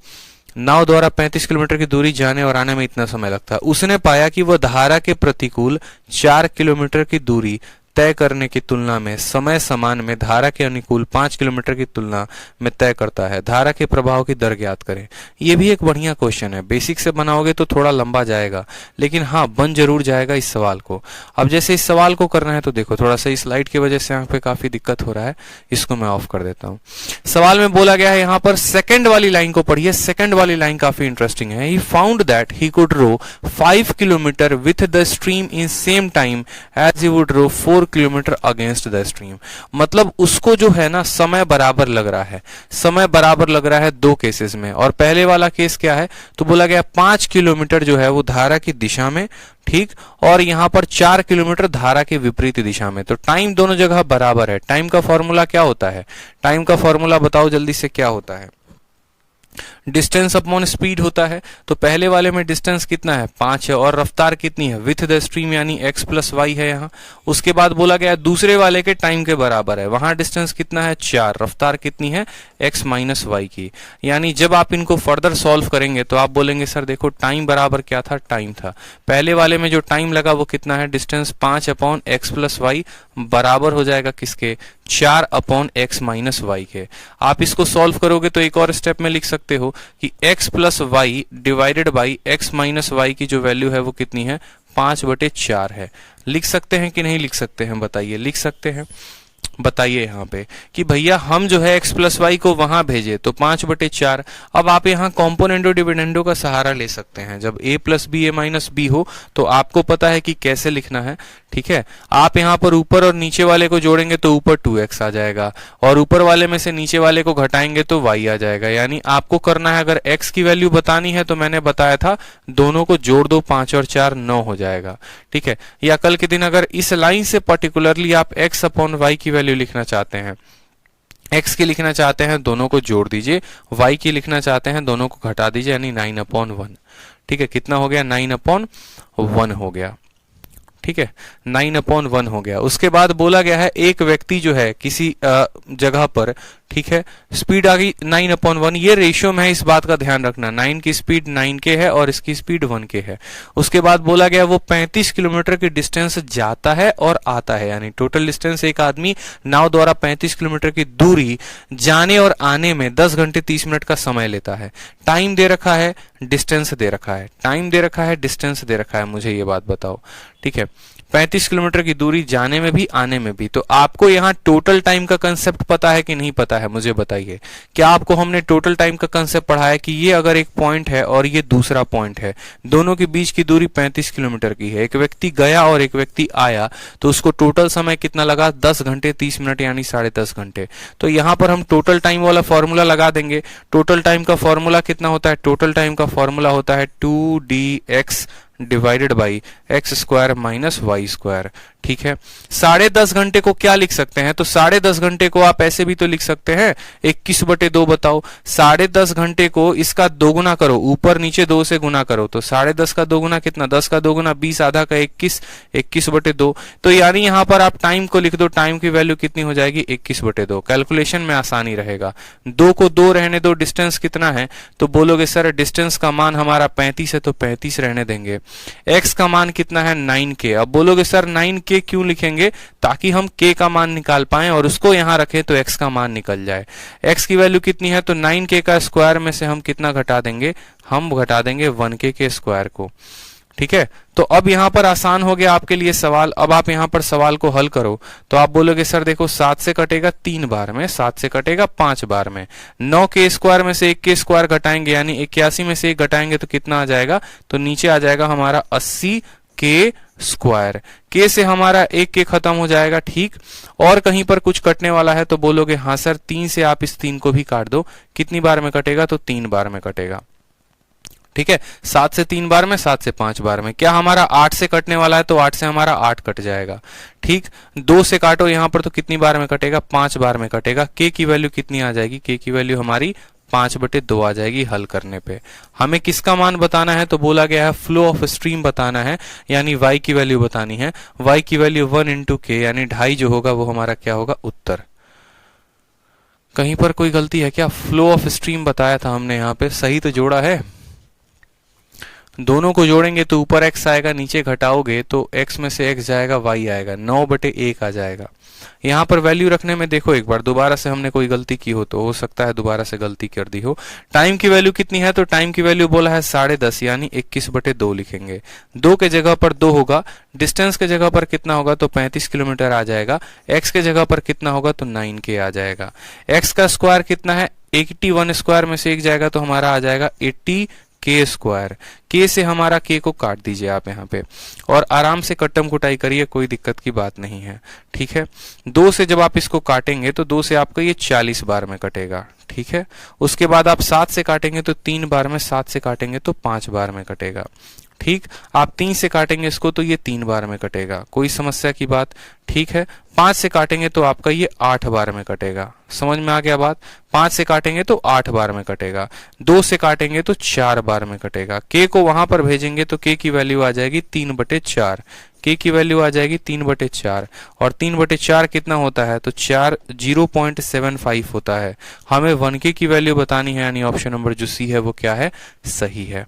नाव द्वारा 35 किलोमीटर की दूरी जाने और आने में इतना समय लगता है। उसने पाया कि वह धारा के प्रतिकूल 4 किलोमीटर की दूरी तय करने की तुलना में समय समान में धारा के अनुकूल 5 किलोमीटर की तुलना में तय करता है। धारा के प्रभाव की दर ज्ञात करें। ये भी एक बढ़िया क्वेश्चन है, बेसिक से बनाओगे तो थोड़ा लंबा जाएगा, लेकिन हाँ बन जरूर जाएगा इस सवाल को। अब जैसे इस सवाल को करना है तो देखो, थोड़ा सा इस स्लाइड की वजह से यहाँ पे काफी दिक्कत हो रहा है, इसको मैं ऑफ कर देता हूँ। सवाल में बोला गया है यहाँ पर, सेकंड वाली लाइन को पढ़िए, सेकंड वाली लाइन काफी इंटरेस्टिंग है। He found that he could row 5 kilometre with the stream in same time as he would row 4 kilometre against the stream. मतलब उसको जो है ना समय बराबर लग रहा है, समय बराबर लग रहा है दो केसेस में। और पहले वाला केस क्या है, तो बोला गया 5 किलोमीटर जो है वो धारा की दिशा में, ठीक, और यहां पर 4 किलोमीटर धारा के विपरीत दिशा में। तो टाइम दोनों जगह बराबर है। टाइम का फॉर्मूला क्या होता है, टाइम का फॉर्मूला बताओ जल्दी से, क्या होता है, डिस्टेंस अपॉन स्पीड होता है। तो पहले वाले में डिस्टेंस कितना है, 5 है, और रफ्तार कितनी है, विथ द स्ट्रीम यानी x प्लस वाई है यहाँ। उसके बाद बोला गया दूसरे वाले के टाइम के बराबर है, वहां डिस्टेंस कितना है, 4, रफ्तार कितनी है, x माइनस वाई की। यानी जब आप इनको फर्दर सॉल्व करेंगे तो आप बोलेंगे सर देखो टाइम बराबर क्या था, टाइम था, पहले वाले में जो टाइम लगा वो कितना है, distance 5 upon x plus y बराबर हो जाएगा किसके, 4 अपॉन x माइनस वाई के। आप इसको सॉल्व करोगे तो एक और स्टेप में लिख सकते हो कि x plus y divided by x minus y की जो वैल्यू है वो कितनी है, 5/4 है। लिख सकते हैं कि नहीं लिख सकते हैं, बताइए, लिख सकते हैं, बताइए यहाँ पे कि भैया हम जो है x प्लस वाई को वहां भेजे तो 5/4। अब आप यहाँ कॉम्पोनेंडो डिविडेंडो का सहारा ले सकते हैं। जब a plus b, a minus b हो तो आपको पता है कि कैसे लिखना है। ठीक है, आप यहाँ पर ऊपर और नीचे वाले को जोड़ेंगे तो ऊपर 2x आ जाएगा, और ऊपर वाले में से नीचे वाले को घटाएंगे तो y आ जाएगा। यानी आपको करना है, अगर x की वैल्यू बतानी है तो मैंने बताया था दोनों को जोड़ दो, 5 और 4 9 हो जाएगा। ठीक है, या कल के दिन अगर इस लाइन से पर्टिकुलरली आप x अपॉन वाई की वैल्यू लिखना चाहते हैं, x की लिखना चाहते हैं दोनों को जोड़ दीजिए, y की लिखना चाहते हैं दोनों को घटा दीजिए, यानी 9/1। ठीक है, कितना हो गया, 9/1 हो गया। ठीक है, 9/1 हो गया। उसके बाद बोला गया है एक व्यक्ति जो है किसी जगह पर ठीक है। स्पीड आ गई 9/1, ये रेशियो में है, इस बात का ध्यान रखना। 9 की स्पीड 9k है और इसकी स्पीड 1k है। उसके बाद बोला गया वो 35 किलोमीटर की डिस्टेंस जाता है और आता है, यानी टोटल डिस्टेंस एक आदमी नाव द्वारा 35 किलोमीटर की दूरी जाने और आने में 10 घंटे 30 मिनट का समय लेता है। टाइम दे रखा है, डिस्टेंस दे रखा है, टाइम दे रखा है, डिस्टेंस दे रखा है, मुझे ये बात बताओ। ठीक है, 35 किलोमीटर की दूरी जाने में भी आने में भी। तो आपको यहाँ टोटल टाइम का कंसेप्ट पता है कि नहीं पता है, मुझे बताइए। क्या आपको हमने टोटल टाइम का कंसेप्ट पढ़ाया कि ये अगर एक पॉइंट है और ये दूसरा पॉइंट है, दोनों के बीच की दूरी 35 किलोमीटर की है, एक व्यक्ति गया और एक व्यक्ति आया, तो उसको टोटल समय कितना लगा? 10 घंटे 30 मिनट, यानी 10.5 घंटे। तो यहाँ पर हम टोटल टाइम वाला फॉर्मूला लगा देंगे। टोटल टाइम का फॉर्मूला कितना होता है? टोटल टाइम का फॉर्मूला होता है 2dx divided by x square minus y square. ठीक है, 10.5 घंटे को क्या लिख सकते हैं? तो 10.5 घंटे को आप ऐसे भी तो लिख सकते हैं 21/2। बताओ, 10.5 घंटे को इसका दोगुना करो, ऊपर नीचे 2 से गुना करो, तो 10.5 का दोगुना कितना? 10 का दोगुना 20, आधा का 21, 21/2। तो यानी यहां पर आप टाइम को लिख दो, टाइम की वैल्यू कितनी हो जाएगी? 21/2। कैलकुलेशन में आसानी रहेगा। 2 को 2 रहने दो। डिस्टेंस कितना है? तो बोलोगे सर डिस्टेंस का मान हमारा 35 है, तो 35 रहने देंगे। x का मान कितना है? 9k। अब बोलोगे सर 9k क्यों लिखेंगे? ताकि हम k का मान निकाल पाएं और उसको यहां रखें तो x का मान निकल जाए। x की वैल्यू कितनी है? तो 9k का स्क्वायर में से हम कितना घटा देंगे? हम घटा देंगे 1k के स्क्वायर को। ठीक है, तो अब यहां पर आसान हो गया आपके लिए सवाल। अब आप यहां पर सवाल को हल करो तो आप बोलोगे सर देखो 7 से कटेगा 3 बार में, 7 से कटेगा 5 बार में, 9 के स्क्वायर में से 1 के स्क्वायर घटाएंगे, यानी 81 में से 1 घटाएंगे तो कितना आ जाएगा? तो नीचे आ जाएगा हमारा 80 के स्क्वायर। के से हमारा 1 के खत्म हो जाएगा। ठीक, और कहीं पर कुछ कटने वाला है तो बोलोगे हाँ सर 3 से आप इस 3 को भी काट दो। कितनी बार में कटेगा? तो 3 बार में कटेगा। ठीक है, 7 से 3 बार में, 7 से 5 बार में। क्या हमारा 8 से कटने वाला है? तो 8 से हमारा 8 कट जाएगा। ठीक, 2 से काटो यहां पर तो कितनी बार में कटेगा? 5 बार में कटेगा। के की वैल्यू कितनी आ जाएगी? के की वैल्यू हमारी 5/2 आ जाएगी हल करने पे। हमें किसका मान बताना है? तो बोला गया है फ्लो ऑफ स्ट्रीम बताना है, यानी y की वैल्यू बतानी है। y की वैल्यू 1 × k, यानी 2.5 जो होगा वो हमारा क्या होगा? उत्तर। कहीं पर कोई गलती है क्या? फ्लो ऑफ स्ट्रीम बताया था हमने, यहाँ पे सही तो जोड़ा है। दोनों को जोड़ेंगे तो ऊपर x आएगा, नीचे घटाओगे तो x में से x जाएगा, y आएगा, 9/1 आ जाएगा। यहाँ पर वैल्यू रखने में देखो एक बार दोबारा से हमने कोई गलती की हो सकता है दोबारा से गलती कर दी हो। टाइम की वैल्यू कितनी है? तो टाइम की वैल्यू बोला है 10.5, यानी 21/2 लिखेंगे। 2 के जगह पर 2 होगा, डिस्टेंस के जगह पर कितना होगा? तो 35 किलोमीटर आ जाएगा। x के जगह पर कितना होगा? तो 9k आ जाएगा। x का स्क्वायर कितना है? 81 स्क्वायर में से 1 जाएगा तो हमारा आ जाएगा 80 के स्क्वायर। के से हमारा के को काट दीजिए आप यहाँ पे और आराम से कट्टम कुटाई करिए, कोई दिक्कत की बात नहीं है। ठीक है, 2 से जब आप इसको काटेंगे तो 2 से आपका ये 40 बार में कटेगा। ठीक है, उसके बाद आप 7 से काटेंगे तो 3 बार में, 7 से काटेंगे तो 5 बार में कटेगा। ठीक, आप 3 से काटेंगे इसको तो ये 3 बार में कटेगा, कोई समस्या की बात? ठीक है, 5 से काटेंगे तो आपका ये 8 बार में कटेगा। समझ में आ गया बात? 5 से काटेंगे तो 8 बार में कटेगा। 2 से काटेंगे तो 4 बार में कटेगा। के को वहां पर भेजेंगे तो के की वैल्यू आ जाएगी 3/4। के की वैल्यू आ जाएगी 3/4 और 3/4 कितना होता है? तो 4 0.75 होता है। हमें 1k की वैल्यू बतानी है, यानी ऑप्शन नंबर जो सी है वो क्या है? सही है।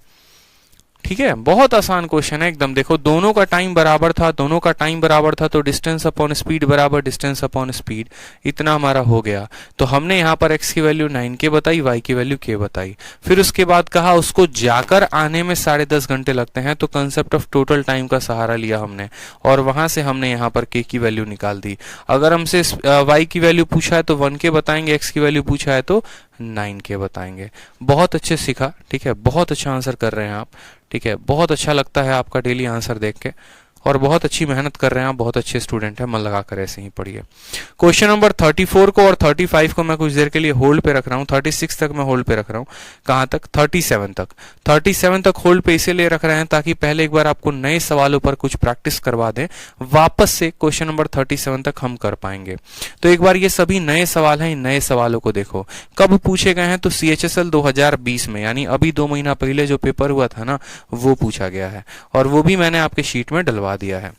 ठीक है, बहुत आसान क्वेश्चन है एकदम। देखो दोनों का टाइम बराबर था, दोनों का टाइम बराबर था तो डिस्टेंस अपॉन स्पीड बराबर डिस्टेंस अपॉन स्पीड, इतना हमारा हो गया। तो हमने यहाँ पर x की वैल्यू 9k बताई, y की वैल्यू k बताई। फिर उसके बाद कहा उसको जाकर आने में 10.5 घंटे लगते हैं, तो कंसेप्ट ऑफ टोटल टाइम का सहारा लिया हमने और वहां से हमने यहाँ पर k की वैल्यू निकाल दी। अगर हमसे y की वैल्यू पूछा है तो 1k बताएंगे, x की वैल्यू पूछा है तो 9k बताएंगे। बहुत अच्छे सीखा। ठीक है, बहुत अच्छा आंसर कर रहे हैं आप। ठीक है, बहुत अच्छा लगता है आपका डेली आंसर देख के और बहुत अच्छी मेहनत कर रहे हैं आप, बहुत अच्छे स्टूडेंट हैं, मन लगाकर ऐसे ही पढ़िए। क्वेश्चन नंबर 34 को और 35 को मैं कुछ देर के लिए होल्ड पे रख रहा हूँ, 36 तक मैं होल्ड पे रख रहा हूँ। कहाँ तक? 37 तक। 37 तक होल्ड पे इसीलिए रख रहे हैं ताकि पहले एक बार आपको नए सवालों पर कुछ प्रैक्टिस करवा दें, वापस से क्वेश्चन नंबर 37 तक हम कर पाएंगे। तो एक बार ये सभी नए सवाल हैं, इन नए सवालों को देखो कब पूछे गए हैं। तो CHSL 2020 में, यानी अभी 2 महीना पहले जो पेपर हुआ था ना, वो पूछा गया है और वो भी मैंने आपके शीट में डलवा दिया है।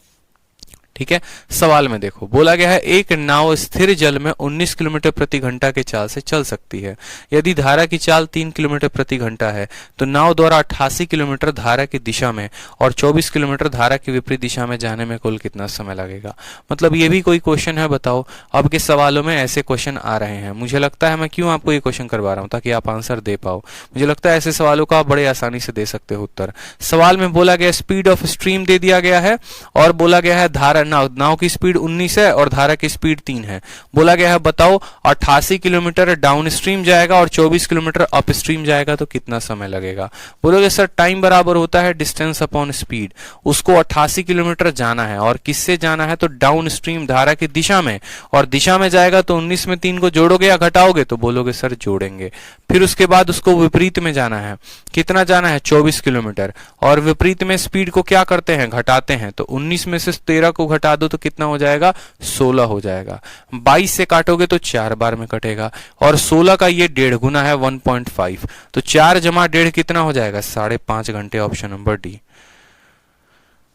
ठीक है। सवाल में देखो बोला गया है एक नाव स्थिर जल में 19 किलोमीटर प्रति घंटा के चाल से चल सकती है। यदि धारा की चाल 3 किलोमीटर प्रति घंटा है तो नाव द्वारा 88 किलोमीटर धारा की दिशा में और 24 किलोमीटर धारा की विपरीत दिशा में जाने में कुल कितना समय लगेगा। मतलब ये भी कोई क्वेश्चन है, बताओ। अब के सवालों में ऐसे क्वेश्चन आ रहे हैं। मुझे लगता है मैं क्यों आपको ये क्वेश्चन करवा रहा हूं, ताकि आप आंसर दे पाओ। मुझे लगता है ऐसे सवालों का आप बड़े आसानी से दे सकते हो उत्तर। सवाल में बोला गया स्पीड ऑफ स्ट्रीम दे दिया गया है और बोला गया है धारा नाव की स्पीड 19 है और धारा की स्पीड 3 है। बोला गया है बताओ 88 किलोमीटर डाउन स्ट्रीम जाएगा और 24 किलोमीटर अप स्ट्रीम जाएगा तो कितना समय लगेगा। बोलोगे सर टाइम बराबर होता है डिस्टेंस अपॉन स्पीड। उसको 88 किलोमीटर जाना है और किससे जाना है तो डाउन स्ट्रीम धारा की दिशा में, और दिशा में जाएगा तो 19 में 3 को जोड़ोगे या घटाओगे तो बोलोगे सर जोड़ेंगे। फिर उसके बाद उसको विपरीत में जाना है। कितना जाना है 24 किलोमीटर, और विपरीत में स्पीड को क्या करते हैं घटाते हैं, तो 19 में से 13 को घटा दो तो कितना हो जाएगा 16 हो जाएगा। 22 से काटोगे तो 4 बार में कटेगा और 16 का ये 1.5 गुना है 1.5, तो 4 जमा 1.5 कितना हो जाएगा 5.5 घंटे। ऑप्शन नंबर डी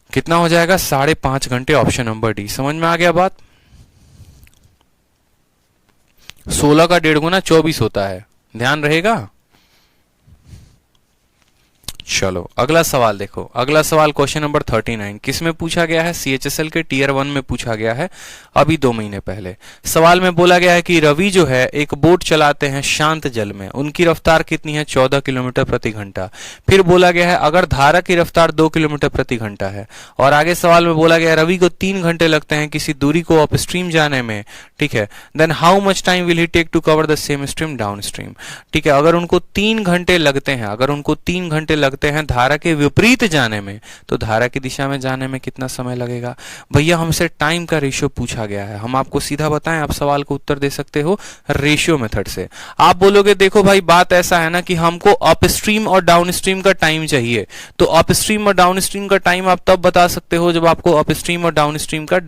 कितना हो जाएगा 5.5 घंटे। Option number D. समझ में आ गया बात। 16 का 1.5 गुना 24 होता है, ध्यान रहेगा। चलो अगला सवाल देखो। अगला सवाल क्वेश्चन नंबर 39 किसमें पूछा गया है, सीएचएसएल के टीयर 1 में पूछा गया है अभी 2 महीने पहले। सवाल में बोला गया है कि रवि जो है एक बोट चलाते हैं शांत जल में, उनकी रफ्तार कितनी है 14 किलोमीटर प्रति घंटा। फिर बोला गया है अगर धारा की रफ्तार 2 किलोमीटर प्रति घंटा है, और आगे सवाल में बोला गया है रवि को 3 घंटे लगते हैं किसी दूरी को अप स्ट्रीम जाने में, ठीक है। Then how much time will he take to cover the same stream down stream, ठीक है। अगर उनको 3 घंटे लगते हैं, अगर उनको 3 घंटे लगते हैं धारा के विपरीत जाने में, तो धारा की दिशा में जाने में कितना समय लगेगा। भैया हमसे टाइम का रेशियो पूछा गया है, हम आपको सीधा बताएं, आप सवाल को उत्तर दे सकते हो रेशियो मेथड से। आप बोलोगे देखो भाई बात ऐसा है ना कि हमको अप स्ट्रीम और डाउन स्ट्रीम का टाइम चाहिए, तो अप स्ट्रीम और डाउन स्ट्रीम का टाइम आप तब बता सकते हो जब आपको अप स्ट्रीम और डाउन स्ट्रीम का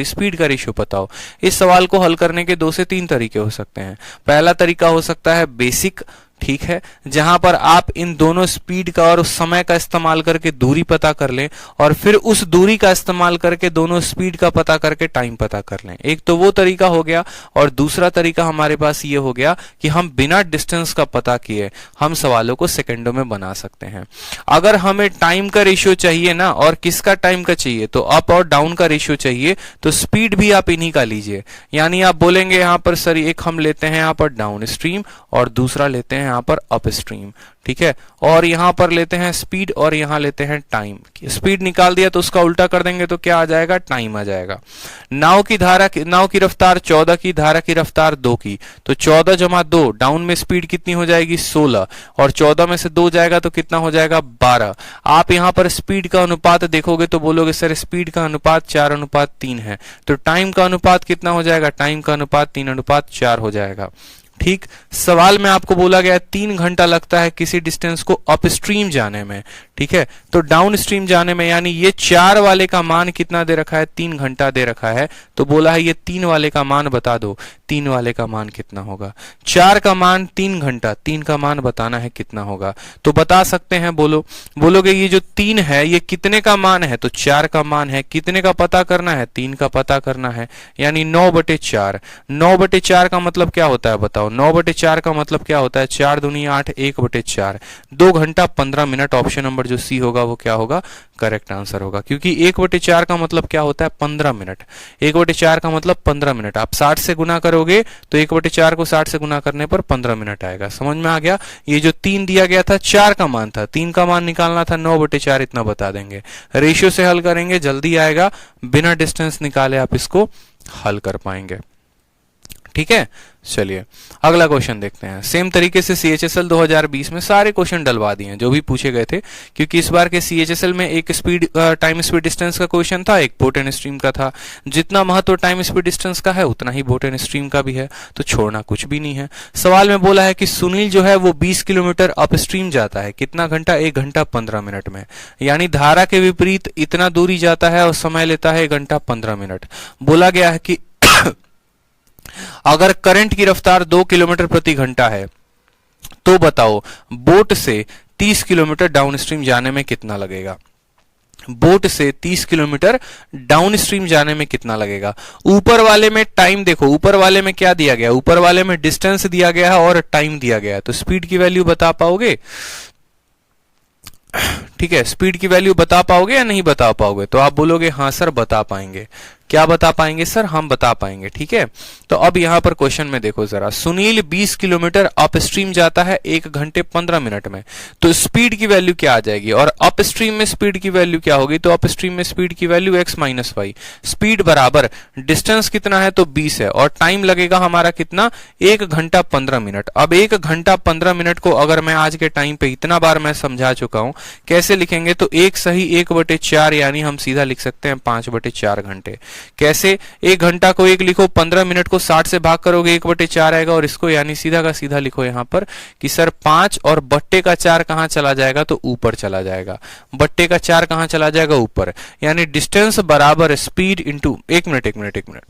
स्पीड का रेशियो पता हो। इस सवाल को हल करने के 2 से 3 तरीके हो सकते हैं। पहला तरीका हो सकता है बेसिक, ठीक है, जहां पर आप इन दोनों स्पीड का और उस समय का इस्तेमाल करके दूरी पता कर लें और फिर उस दूरी का इस्तेमाल करके दोनों स्पीड का पता करके टाइम पता कर लें। एक तो वो तरीका हो गया, और दूसरा तरीका हमारे पास ये हो गया कि हम बिना डिस्टेंस का पता किए हम सवालों को सेकंडों में बना सकते हैं। अगर हमें टाइम का रेशियो चाहिए ना, और किसका टाइम का चाहिए, तो अप और डाउन का रेशियो चाहिए, तो स्पीड भी आप इन्हीं का लीजिए। यानी आप बोलेंगे यहां पर सर एक हम लेते हैं यहां पर डाउन स्ट्रीम और दूसरा लेते हैं यहां पर अप स्ट्रीम, ठीक है, और यहां पर लेते हैं स्पीड और यहां लेते हैं टाइम। स्पीड निकाल दिया तो उसका उल्टा कर देंगे तो क्या आ जाएगा टाइम आ जाएगा। नाव की रफ्तार 14 की, धारा की रफ्तार 2 की, तो 14 जमा 2, डाउन में स्पीड कितनी हो जाएगी 16, और 14 में से 2 जाएगा तो कितना हो जाएगा 12। आप यहां पर स्पीड का अनुपात देखोगे तो बोलोगे सर स्पीड का अनुपात 4:3 है, तो टाइम का अनुपात कितना हो जाएगा, टाइम का अनुपात 3:4 हो जाएगा। ठीक, सवाल में आपको बोला गया 3 घंटा लगता है किसी डिस्टेंस को अप स्ट्रीम जाने में, ठीक है, तो डाउन स्ट्रीम जाने में, यानी ये 4 वाले का मान कितना दे रखा है 3 घंटा दे रखा है, तो बोला है ये 3 वाले का मान बता दो, 3 वाले का मान कितना होगा। 4 का मान 3 घंटा, 3 का मान बताना है कितना होगा, तो बता सकते हैं। बोलोगे ये जो 3 है ये कितने का मान है, तो 4 का मान है। कितने का पता करना है, 3 का पता करना है, यानी 9/4। 9/4 का मतलब क्या होता है बताओ, 9/4 का मतलब क्या होता है, 4 दूनी 8, 1/4, 2 घंटा 15 मिनट। ऑप्शन नंबर जो सी होगा वो क्या होगा, करेक्ट आंसर होगा, क्योंकि 1/4 का मतलब क्या होता है 15 मिनट। 1/4 का मतलब 15 मिनट। आप 60 से गुना करोगे तो 1/4 को 60 से गुना करने पर 15 मिनट आएगा। समझ में आ गया। ये जो 3 दिया गया था 4 का मान था, 3 का मान निकालना था, 9/4 इतना बता देंगे। रेशियो से हल करेंगे, जल्दी आएगा, बिना डिस्टेंस निकाले आप इसको हल कर पाएंगे। ठीक है, चलिए अगला क्वेश्चन देखते हैं। सेम तरीके से सीएचएसएल 2020 में सारे क्वेश्चन डलवा दिए हैं जो भी पूछे गए थे, क्योंकि इस बार के सीएचएसएल में एक टाइम स्पीड डिस्टेंस का क्वेश्चन था, एक बोट एंड स्ट्रीम का था। जितना महत्व टाइम स्पीड डिस्टेंस का है उतना ही बोट एंड स्ट्रीम का भी है, तो छोड़ना कुछ भी नहीं है। सवाल में बोला है कि सुनील जो है वो 20 किलोमीटर अप स्ट्रीम जाता है, कितना घंटा, 1 घंटा 15 मिनट में, यानी धारा के विपरीत इतना दूरी जाता है और समय लेता है 1 घंटा 15 मिनट। बोला गया है कि अगर करंट की रफ्तार 2 किलोमीटर प्रति घंटा है तो बताओ बोट से 30 किलोमीटर डाउन स्ट्रीम जाने में कितना लगेगा। बोट से 30 किलोमीटर डाउन स्ट्रीम जाने में कितना लगेगा। ऊपर वाले में टाइम देखो, ऊपर वाले में क्या दिया गया, ऊपर वाले में डिस्टेंस दिया गया है और टाइम दिया गया है, तो स्पीड की वैल्यू बता पाओगे? ठीक है, स्पीड की वैल्यू बता पाओगे या नहीं बता पाओगे? तो आप बोलोगे हाँ सर बता पाएंगे। क्या बता पाएंगे सर? हम बता पाएंगे। ठीक है, तो अब यहां पर क्वेश्चन में देखो जरा, सुनील 20 किलोमीटर अपस्ट्रीम जाता है 1 घंटे 15 मिनट में, तो स्पीड की वैल्यू क्या आ जाएगी? और अपस्ट्रीम में स्पीड की वैल्यू क्या होगी? तो अपस्ट्रीम में स्पीड की value x minus y. Speed बराबर डिस्टेंस कितना है? तो 20 है, और टाइम लगेगा हमारा कितना? 1 घंटा 15 मिनट। अब 1 घंटा 15 मिनट को अगर मैं आज के टाइम पे इतना बार मैं समझा चुका हूं, कैसे लिखेंगे? तो 1 सही 1/4, यानी हम सीधा लिख सकते हैं 5/4 घंटे। कैसे? 1 घंटा को 1 लिखो, 15 मिनट को 60 से भाग करोगे 1/4 आएगा, और इसको यानी सीधा का सीधा लिखो यहां पर कि सर 5 और बट्टे का 4 कहां चला जाएगा? तो ऊपर चला जाएगा। बट्टे का 4 कहां चला जाएगा? ऊपर। यानी डिस्टेंस बराबर स्पीड इंटू, एक मिनट,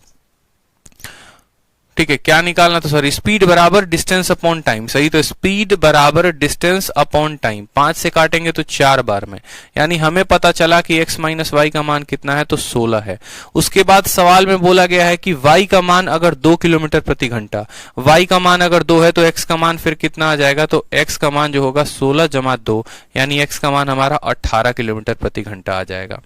ठीक है, क्या निकालना? तो सॉरी, स्पीड बराबर डिस्टेंस अपॉन टाइम। सही, तो स्पीड बराबर डिस्टेंस अपॉन टाइम। 5 से काटेंगे तो 4 बार में, यानी हमें पता चला कि x माइनस वाई का मान कितना है? तो 16 है। उसके बाद सवाल में बोला गया है कि y का मान अगर 2 किलोमीटर प्रति घंटा, y का मान अगर 2 है तो x का मान फिर कितना आ जाएगा? तो x का मान जो होगा 16 जमा 2, यानी x का मान हमारा 18 किलोमीटर प्रति घंटा आ जाएगा।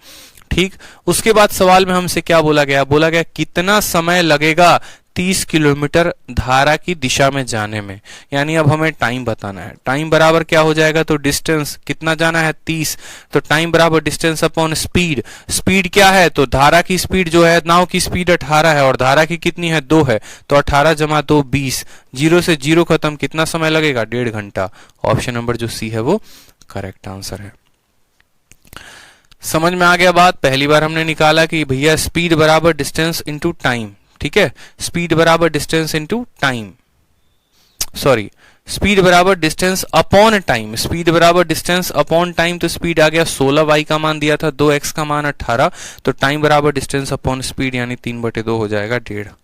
ठीक, उसके बाद सवाल में हमसे क्या बोला गया? बोला गया कितना समय लगेगा 30 किलोमीटर धारा की दिशा में जाने में, यानी अब हमें टाइम बताना है। टाइम बराबर क्या हो जाएगा? तो डिस्टेंस कितना जाना है? 30, तो टाइम बराबर डिस्टेंस अपॉन स्पीड। स्पीड क्या है? तो धारा की स्पीड जो है, नाव की स्पीड 18 है और धारा की कितनी है? 2 है, तो 18 जमा 2 20, 0 से 0 खत्म, कितना समय लगेगा? 1.5 घंटा। ऑप्शन नंबर जो सी है वो करेक्ट आंसर है। समझ में आ गया बात? पहली बार हमने निकाला कि भैया स्पीड बराबर डिस्टेंस इंटू टाइम। ठीक है, स्पीड बराबर distance into time, sorry, speed बराबर डिस्टेंस अपॉन टाइम। स्पीड बराबर डिस्टेंस अपॉन टाइम, तो स्पीड आ गया 16, वाई का मान दिया था 2, एक्स का मान 18, तो टाइम बराबर डिस्टेंस अपॉन स्पीड यानी 3/2 हो जाएगा 1.5।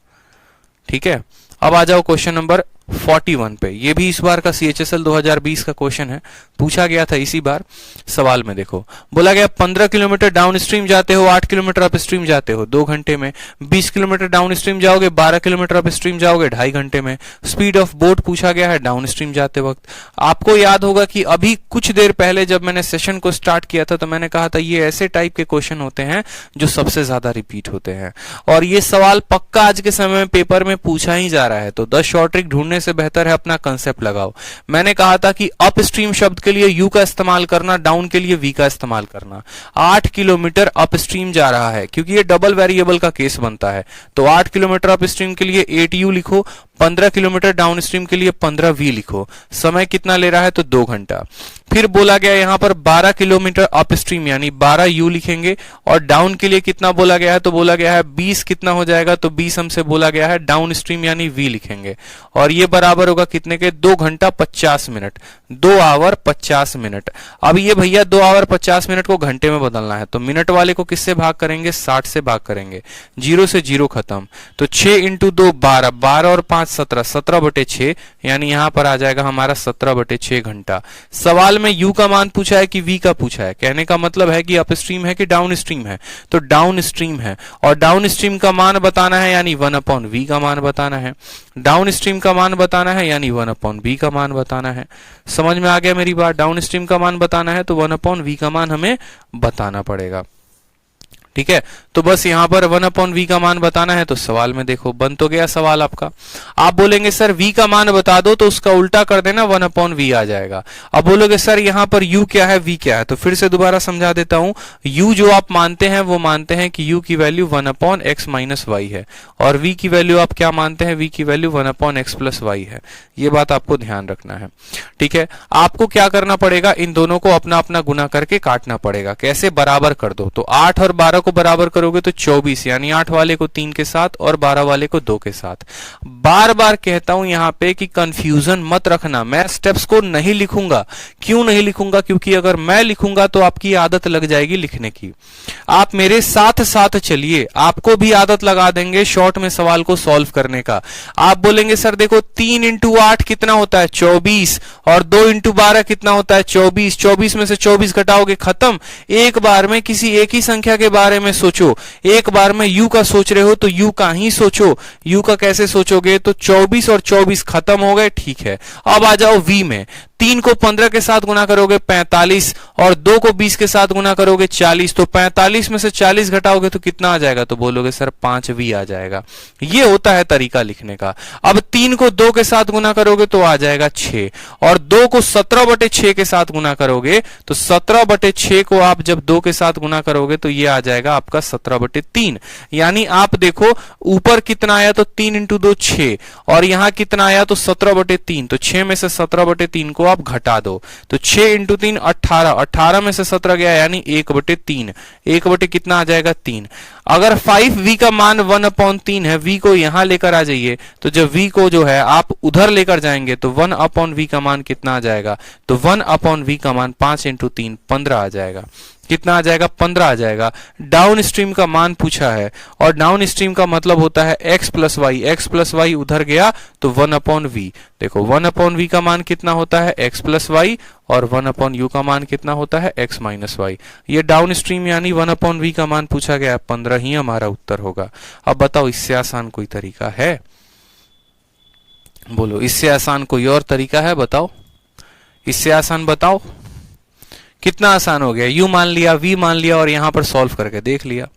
ठीक है, अब आ जाओ क्वेश्चन नंबर 41 पे। ये भी इस बार का CHSL 2020 का क्वेश्चन है, पूछा गया था इसी बार। सवाल में देखो, बोला गया 15 किलोमीटर डाउन स्ट्रीम जाते हो, 8 किलोमीटर अप स्ट्रीम जाते हो 2 घंटे में। 20 किलोमीटर डाउन स्ट्रीम जाओगे, 12 किलोमीटर अप स्ट्रीम जाओगे 2.5 घंटे में। स्पीड ऑफ बोट पूछा गया है डाउन स्ट्रीम जाते वक्त। आपको याद होगा कि अभी कुछ देर पहले जब मैंने सेशन को स्टार्ट किया था तो मैंने कहा था ये ऐसे टाइप के क्वेश्चन होते हैं जो सबसे ज्यादा रिपीट होते हैं, और ये सवाल पक्का आज के समय में पेपर में पूछा ही जा रहा है। तो 10 शॉर्ट ट्रिक ढूंढने से बेहतर है अपना कंसेप्ट लगाओ। मैंने कहा था कि अप स्ट्रीम शब्द के लिए यू का इस्तेमाल करना, डाउन के लिए वी का इस्तेमाल करना। 8 किलोमीटर अप स्ट्रीम जा रहा है, क्योंकि ये डबल वेरिएबल का केस बनता है, तो 8 किलोमीटर अप स्ट्रीम के लिए 8u लिखो, 15 किलोमीटर डाउन स्ट्रीम के लिए 15v लिखो। समय कितना ले रहा है? तो 2 घंटा। फिर बोला गया यहां पर 12 किलोमीटर अप स्ट्रीम यानी 12u लिखेंगे, और डाउन के लिए कितना बोला गया है? तो बोला गया है 20 कितना हो जाएगा? तो 20 हमसे बोला गया है डाउन स्ट्रीम यानी v लिखेंगे, और ये बराबर होगा कितने के? 2 घंटा 50 मिनट, 2 आवर 50 मिनट। अब ये भैया 2 आवर 50 मिनट को घंटे में बदलना है, तो मिनट वाले को किससे भाग करेंगे? 60 से भाग करेंगे, 0 से 0 खत्म, तो 6 इंटू 2 12, 12 और 5 17, 17/6, यानी यहां पर आ जाएगा हमारा 17/6 घंटा। सवाल में u का मान पूछा है कि v का पूछा है, कहने का मतलब है कि अप स्ट्रीम है कि डाउन स्ट्रीम है? तो डाउन स्ट्रीम है, और डाउन स्ट्रीम का मान बताना है यानी 1/v का मान बताना है। डाउन स्ट्रीम का मान बताना है यानी 1/v का मान बताना है। समझ में आ गया मेरी बात? डाउन स्ट्रीम का मान बताना है तो 1/v का मान हमें बताना पड़ेगा। ठीक है, तो बस यहां पर 1/v का मान बताना है, तो सवाल में देखो बन तो गया सवाल आपका। आप बोलेंगे सर v का मान बता दो, तो उसका उल्टा कर देना 1/v आ जाएगा। अब बोलोगे सर यहां पर u क्या है, v क्या है, तो फिर से दोबारा समझा देता हूं। u जो आप मानते हैं वो मानते हैं कि u की वैल्यू 1/x माइनस वाई है, और v की वैल्यू आप क्या मानते हैं? v की वैल्यू 1/x प्लस वाई है। ये बात आपको ध्यान रखना है। ठीक है, आपको क्या करना पड़ेगा? इन दोनों को अपना अपना गुना करके काटना पड़ेगा। कैसे? बराबर कर दो, तो 8 और 12 को बराबर करोगे तो 24, यानी 8 वाले को 3 के साथ और 12 वाले को 2 के साथ। बार बार कहता हूं यहां पे कि कंफ्यूजन मत रखना, मैं स्टेप्स को नहीं लिखूंगा। क्यों नहीं लिखूंगा? क्योंकि अगर मैं लिखूंगा तो आपकी आदत लग जाएगी लिखने की। आप मेरे साथ साथ चलिए, आपको भी आदत लगा देंगे शॉर्ट में सवाल को सॉल्व करने का। आप बोलेंगे सर देखो 3 इंटू 8 कितना होता है 24, और 2 इंटू 12 कितना होता है 24, 24 में से 24 घटाओगे खत्म। एक बार में किसी एक ही संख्या के बारे में सोचो, एक बार में u का सोच रहे हो तो u का ही सोचो। u का कैसे सोचोगे? तो 24 और 24 खत्म हो गए, ठीक है। अब आ जाओ v में। 3 को 15 के साथ गुना करोगे 45, और 2 को 20 के साथ गुना करोगे 40, तो 45 में से 40 घटाओगे तो कितना आ जाएगा? तो बोलोगे सर 5v आ जाएगा। ये होता है तरीका लिखने का। अब 3 को 2 के साथ गुना करोगे तो आ जाएगा 6, और 2 को 17/6 के साथ गुना करोगे तो 17/6 को आप जब 2 के साथ गुना करोगे तो ये आ जाएगा आपका 17/3। यानी आप देखो ऊपर कितना आया तो 3 इंटू 2 6, और यहां कितना आया तो 17/3, तो 6 में से 17/3 को आप घटा दो तो 6 इंटू 3 18, 18 में से 17 गया यानी 1/3, 1 कितना आ जाएगा 3। अगर 5v का मान 1/3 है, v को यहां लेकर आ जाइए, तो जब v को जो है आप उधर लेकर जाएंगे तो 1/v का मान कितना आ जाएगा? तो 1/v का मान 5 इंटू 3 15 आ जाएगा। कितना आ जाएगा? 15 आ जाएगा। डाउन स्ट्रीम का मान पूछा है, और डाउन स्ट्रीम का मतलब होता है x प्लस वाई उधर गया तो 1/v। देखो 1/v का मान कितना होता है? x प्लस वाई, और 1/u का मान कितना होता है? x minus y. ये डाउन स्ट्रीम यानी 1/v का मान पूछा गया, 15 ही हमारा उत्तर होगा। अब बताओ इससे आसान कोई तरीका है? बोलो इससे आसान कोई और तरीका है? बताओ इससे आसान बताओ। कितना आसान हो गया? u मान लिया, v मान लिया, और यहां पर सॉल्व करके देख लिया।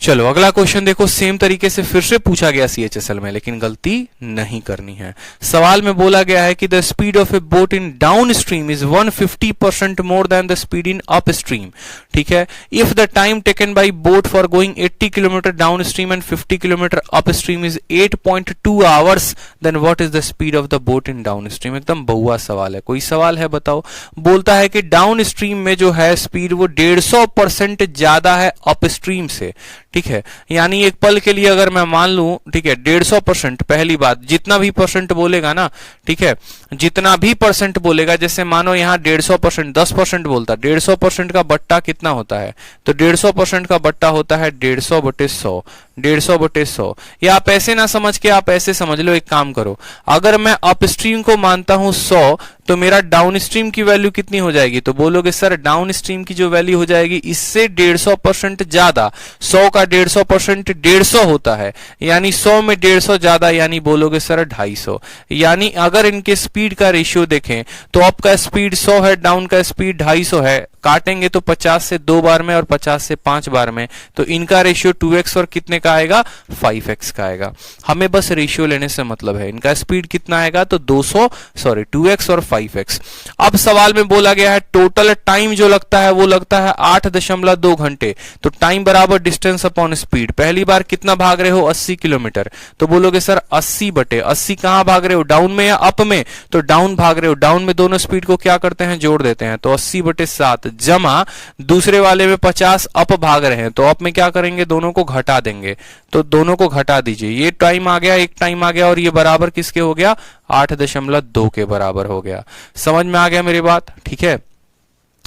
चलो अगला क्वेश्चन देखो, सेम तरीके से फिर से पूछा गया CHSL में, लेकिन गलती नहीं करनी है। सवाल में बोला गया है कि the speed of a boat in down stream is 150% more than the speed in up stream. ठीक है, if the time taken by boat for going 80 kilometre down stream and 50 kilometre up stream is 8.2 hours, then what is the speed of the boat in down stream. एकदम बहुआ सवाल है। कोई सवाल है? बताओ। बोलता है कि डाउन स्ट्रीम में जो है स्पीड वो 150% ज्यादा है अप स्ट्रीम से। ठीक है, यानी एक पल के लिए अगर मैं मान लूं, ठीक है, 150%, पहली बात जितना भी परसेंट बोलेगा ना, ठीक है, जितना भी परसेंट बोलेगा, जैसे मानो यहाँ 150%, 10% बोलता, 150% का बट्टा कितना होता है? तो 150% का बट्टा होता है 150/100, 150/100। या आप ऐसे ना समझ के आप ऐसे समझ लो, एक काम करो, अगर मैं अपस्ट्रीम को मानता हूं 100, तो मेरा डाउन स्ट्रीम की वैल्यू कितनी हो जाएगी? तो बोलोगे सर डाउन स्ट्रीम की जो वैल्यू हो जाएगी इससे 150% ज्यादा। 100 का 150% 150 होता है, यानी 100 में 150 ज्यादा, यानी बोलोगे सर 250। यानी अगर इनके स्पीड का रेशियो देखें तो अप का स्पीड 100 है, डाउन का स्पीड 250 है। काटेंगे तो 50 से 2 बार में और 50 से 5 बार में, तो इनका रेशियो 2x और कितने का आएगा? 5x का आएगा। हमें बस रेशियो लेने से मतलब है। इनका स्पीड कितना आएगा? तो 2x और 5x। अब सवाल में बोला गया है टोटल टाइम जो लगता है वो लगता है 8.2 घंटे। तो टाइम बराबर डिस्टेंस अपॉन स्पीड। पहली बार कितना भाग रहे हो? 80 किलोमीटर। तो बोलोगे सर 80/80 कहां भाग रहे हो? डाउन में या अप में? तो डाउन भाग रहे हो। डाउन में दोनों स्पीड को क्या करते हैं? जोड़ देते हैं। तो 80/7 जमा दूसरे वाले में 50 अप भाग रहे हैं, तो अप में क्या करेंगे? दोनों को घटा देंगे। तो दोनों को घटा दीजिए, ये टाइम आ गया, एक टाइम आ गया, और ये बराबर किसके हो गया? 8.2 के बराबर हो गया। समझ में आ गया मेरी बात? ठीक है,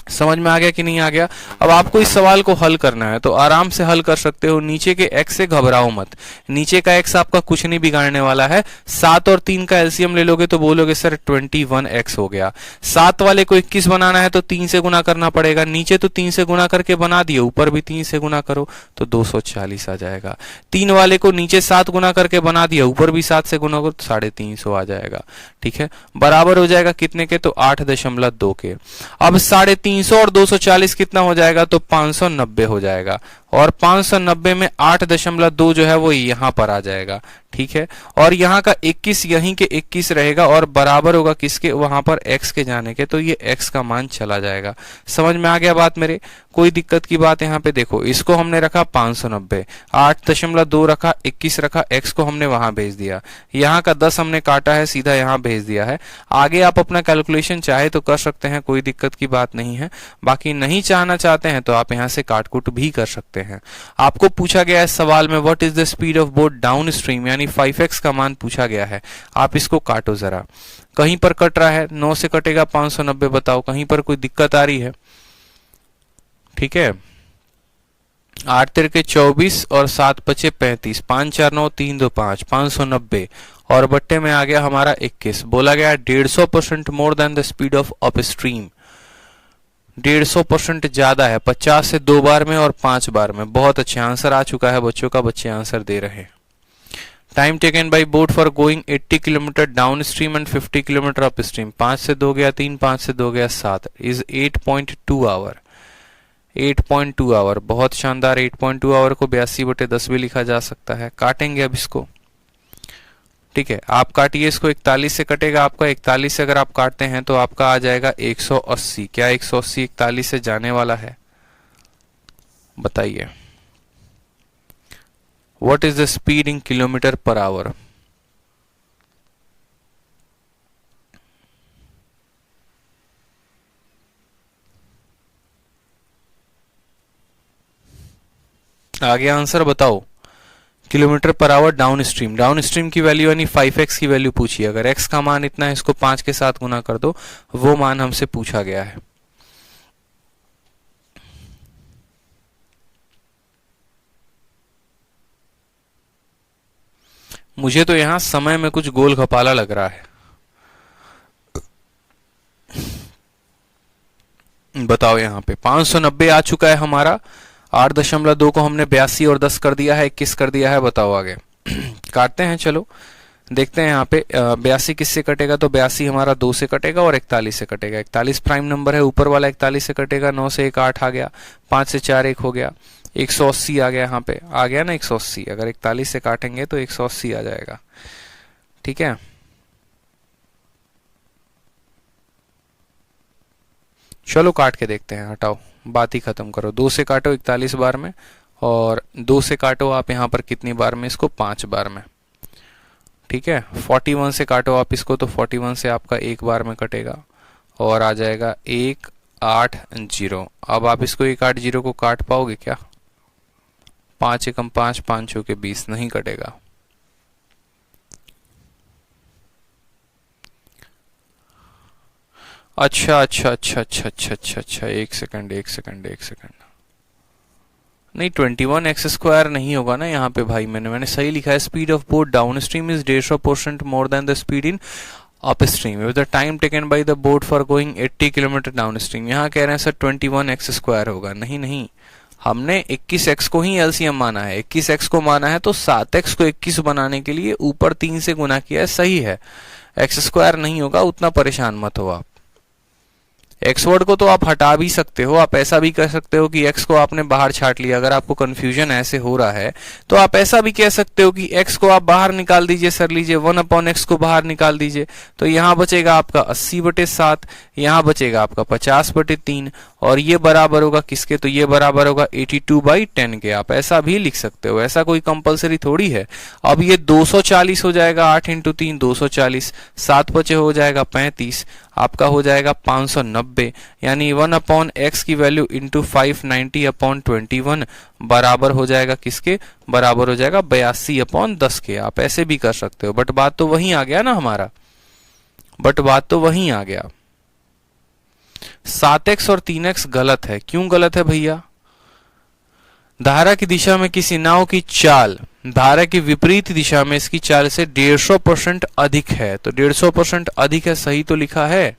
समझ में आ गया कि नहीं आ गया? अब आपको इस सवाल को हल करना है तो आराम से हल कर सकते हो। नीचे के x से घबराओ मत, नीचे का x आपका कुछ नहीं बिगाड़ने वाला है। 7 और 3 का एलसीएम ले लोगे तो बोलोगे सर 21x हो गया। 7 वाले को 21 बनाना है तो 3 से गुना करना पड़ेगा। नीचे तो 3 से गुना करके बना दिए, ऊपर भी 3 से गुना करो तो 240 आ जाएगा। 3 वाले को नीचे 7 गुना करके बना दिया, ऊपर भी 7 से गुना करो तो 350 आ जाएगा। ठीक है, बराबर हो जाएगा कितने के? तो 8.2 के। अब 350 और 240 कितना हो जाएगा? तो 590 हो जाएगा। और 590 में 8.2 जो है वो यहाँ पर आ जाएगा, ठीक है। और यहाँ का 21 यहीं के 21 रहेगा और बराबर होगा किसके, वहां पर x के जाने के, तो ये x का मान चला जाएगा। समझ में आ गया बात मेरे, कोई दिक्कत की बात यहाँ पे देखो, इसको हमने रखा 590, 8.2 रखा, 21 रखा, x को हमने वहां भेज दिया, यहाँ का 10 हमने काटा है, सीधा यहाँ भेज दिया है। आगे आप अपना कैलकुलेशन चाहे तो कर सकते हैं, कोई दिक्कत की बात नहीं है। बाकी नहीं चाहना चाहते हैं तो आप यहाँ से काट कुट भी कर सकते हैं। आपको पूछा गया है सवाल में what is the speed of boat down stream, यानी 5x का मान पूछा गया है। आप इसको काटो जरा, कहीं पर कट रहा है, 9 से कटेगा 590, बताओ कहीं पर कोई दिक्कत आ रही है? ठीक है, 8 तिरके 24 और 7 पचे 35, 5 4 9 3 2 5, 590 और बट्टे में आ गया हमारा 21। बोला गया 150% more than the speed of up stream, 150% ज्यादा है, 50 से 2 बार में और 5 बार में। बहुत अच्छे आंसर आ चुका है बच्चों का, बच्चे आंसर दे रहे हैं। Time taken by boat for going 80 kilometre down stream and 50 kilometre up stream, 5 से 2 गया 3, 5 से 2 गया 7, इज 8.2 आवर। 8.2 आवर, बहुत शानदार। 8.2 आवर को 82/10 भी लिखा जा सकता है। काटेंगे अब इसको, ठीक है, आप काटिए इसको। 41 से कटेगा आपका, 41 से अगर आप काटते हैं तो आपका आ जाएगा 180। क्या 180 41 से जाने वाला है? बताइए, what is the speed in kilometre per hour? आ गया आंसर, बताओ। Kilometre per hour downstream, down stream की वैल्यू यानी 5x की वैल्यू पूछी। अगर x का मान इतना है, इसको 5 के साथ गुना कर दो, वो मान हमसे पूछा गया है। मुझे तो यहां समय में कुछ गोल घपाला लग रहा है। बताओ, यहाँ पे 590 आ चुका है हमारा, 8.2 को हमने 82 और 10 कर दिया है, 21 कर दिया है। बताओ आगे काटते हैं, चलो देखते हैं। यहाँ पे 82 किससे कटेगा, तो 82 हमारा 2 से कटेगा और 41 से कटेगा। 41 प्राइम नंबर है, ऊपर वाला 41 से कटेगा। 9 से 1 8 आ गया, 5 से 4 1 हो गया, 180 आ गया। यहाँ पे आ गया ना 180, अगर 41 से काटेंगे तो 180 आ जाएगा, ठीक है। चलो काट के देखते हैं, हटाओ बात ही खत्म करो। 2 से काटो 41 बार में, और 2 से काटो आप यहाँ पर कितनी बार में, इसको 5 बार में, ठीक है। 41 से काटो आप इसको, तो 41 से आपका 1 बार में कटेगा और आ जाएगा 180। अब आप इसको 180 को काट पाओगे क्या? 5 एकम 5, 5 चौके 20, नहीं कटेगा। अच्छा अच्छा अच्छा अच्छा अच्छा अच्छा अच्छा, एक सेकंड नहीं, 21x² नहीं होगा ना यहाँ पे भाई। मैंने सही लिखा है, speed of boat down stream is 150% more than the speed in up stream, the time taken by the boat for going 80 kilometre down stream. यहाँ कह रहे हैं सर 21x² होगा। नहीं नहीं, हमने 21x को ही एलसीएम माना है। 21x को माना है तो 7x को 21 बनाने के लिए ऊपर 3 से गुना किया है, सही है। x² नहीं होगा, उतना परेशान मत हो आप। एक्स वर्ड को तो आप हटा भी सकते हो, आप ऐसा भी कह सकते हो कि x को आपने बाहर छाट लिया। अगर आपको कंफ्यूजन ऐसे हो रहा है तो आप ऐसा भी कह सकते हो कि x को आप बाहर निकाल दीजिए, सर लीजिए 1/x को बाहर निकाल दीजिए, तो यहाँ बचेगा आपका 80/7, यहाँ बचेगा आपका 50/3, और ये बराबर होगा किसके, तो ये बराबर होगा 82/10 के। आप ऐसा भी लिख सकते हो, ऐसा कोई कंपलसरी थोड़ी है। अब ये 240 हो जाएगा, 8 × 3 240, 7 बचे हो जाएगा 35, आपका हो जाएगा 590, यानी 1/x की वैल्यू इंटू 590/21 बराबर हो जाएगा किसके, बराबर हो जाएगा 82/10 के। आप ऐसे भी कर सकते हो, बट बात तो वहीं आ गया ना हमारा, 7x और 3x गलत है। क्यों गलत है भैया? धारा की दिशा में किसी नाव की चाल धारा की विपरीत दिशा में इसकी चाल से 150% अधिक है, तो 150% अधिक है, सही तो लिखा है।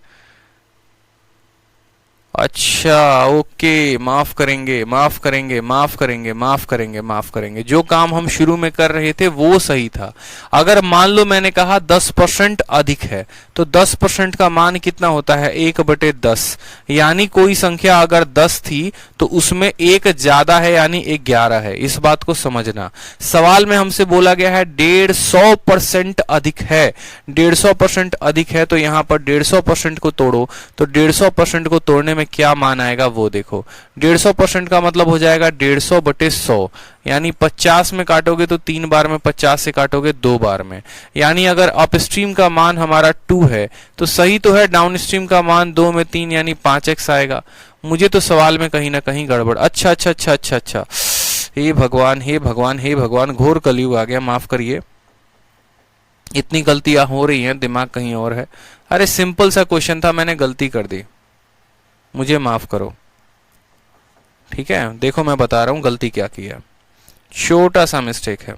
अच्छा, ओके, माफ करेंगे, माफ करेंगे, माफ करेंगे, माफ करेंगे, माफ करेंगे। जो काम हम शुरू में कर रहे थे वो सही था। अगर मान लो मैंने कहा 10% अधिक है, तो 10% का मान कितना होता है? 1/10। यानी कोई संख्या अगर 10 थी तो उसमें एक ज्यादा है, यानी 11 है। इस बात को समझना। सवाल में हमसे बोला गया है 150% अधिक है। 150% अधिक है तो यहां पर 150% को तोड़ो, तो 150% को तोड़ने में क्या मान आएगा वो देखो। 150% का मतलब हो जाएगा 150/100, यानी 50 में काटोगे तो 3 बार में, 50 से काटोगे 2 बार में। यानी अगर अपस्ट्रीम का मान हमारा 2 है तो सही तो है, डाउनस्ट्रीम का मान 2 में 3 यानी 5x आएगा। मुझे तो सवाल में कहीं ना कहीं गड़बड़। अच्छा अच्छा अच्छा अच्छा अच्छा, हे भगवान, हे भगवान, हे भगवान, घोर कलयुग आ गया, माफ करिए। इतनी गलतियां हो रही हैं, दिमाग कहीं और है। अरे सिंपल सा क्वेश्चन था, मैंने गलती कर दी, मुझे माफ करो। ठीक है, देखो मैं बता रहा हूं गलती क्या की है। छोटा सा मिस्टेक है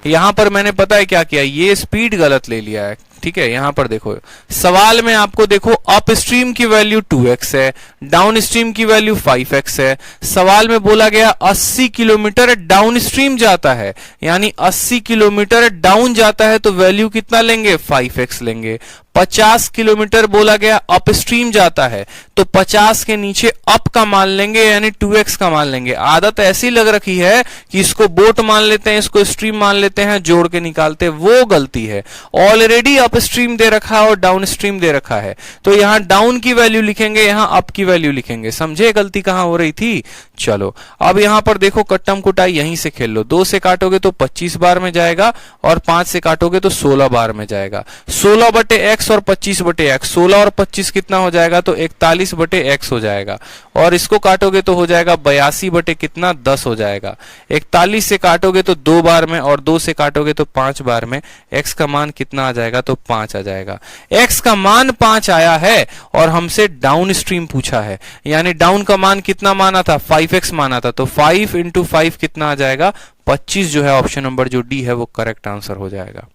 यहां पर। मैंने पता है क्या किया, ये स्पीड गलत ले लिया है। ठीक है, यहां पर देखो सवाल में आपको देखो अप स्ट्रीम की वैल्यू 2x है, डाउन स्ट्रीम की वैल्यू 5x है। सवाल में बोला गया 80 किलोमीटर डाउन स्ट्रीम जाता है, यानी 80 किलोमीटर डाउन जाता है तो वैल्यू कितना लेंगे? 5x लेंगे। 50 किलोमीटर बोला गया अप स्ट्रीम जाता है तो 50 के नीचे अप का मान लेंगे, यानी 2x का मान लेंगे। आदत ऐसी लग रखी है कि इसको बोट मान लेते हैं, इसको स्ट्रीम मान लेते हैं, जोड़ के निकालते, वो गलती है। ऑलरेडी अप स्ट्रीम दे रखा है और डाउन स्ट्रीम दे रखा है, तो यहां डाउन की वैल्यू लिखेंगे, यहां अप की वैल्यू लिखेंगे। समझे गलती कहां हो रही थी? चलो अब यहां पर देखो कट्टम कुटाई यहीं से खेल लो। 2 से काटोगे तो 25 बार में जाएगा और 5 से काटोगे तो 16 बार में जाएगा। 16/x और 25/x, 16 और 25 कितना हो जाएगा? तो 41/x हो जाएगा। और इसको काटोगे तो हो जाएगा 82 बटे कितना? 10 हो जाएगा। 41 से काटोगे तो 2 बार में और 2 से काटोगे तो 5 बार में। x का मान कितना आ जाएगा? तो 5 आ जाएगा। x का मान 5 आया है और हमसे डाउन स्ट्रीम पूछा है, यानी डाउन का मान कितना माना था? 5x माना था, तो 5 × 5 कितना आ जाएगा? 25 जो है ऑप्शन नंबर जो डी है वो करेक्ट आंसर हो जाएगा।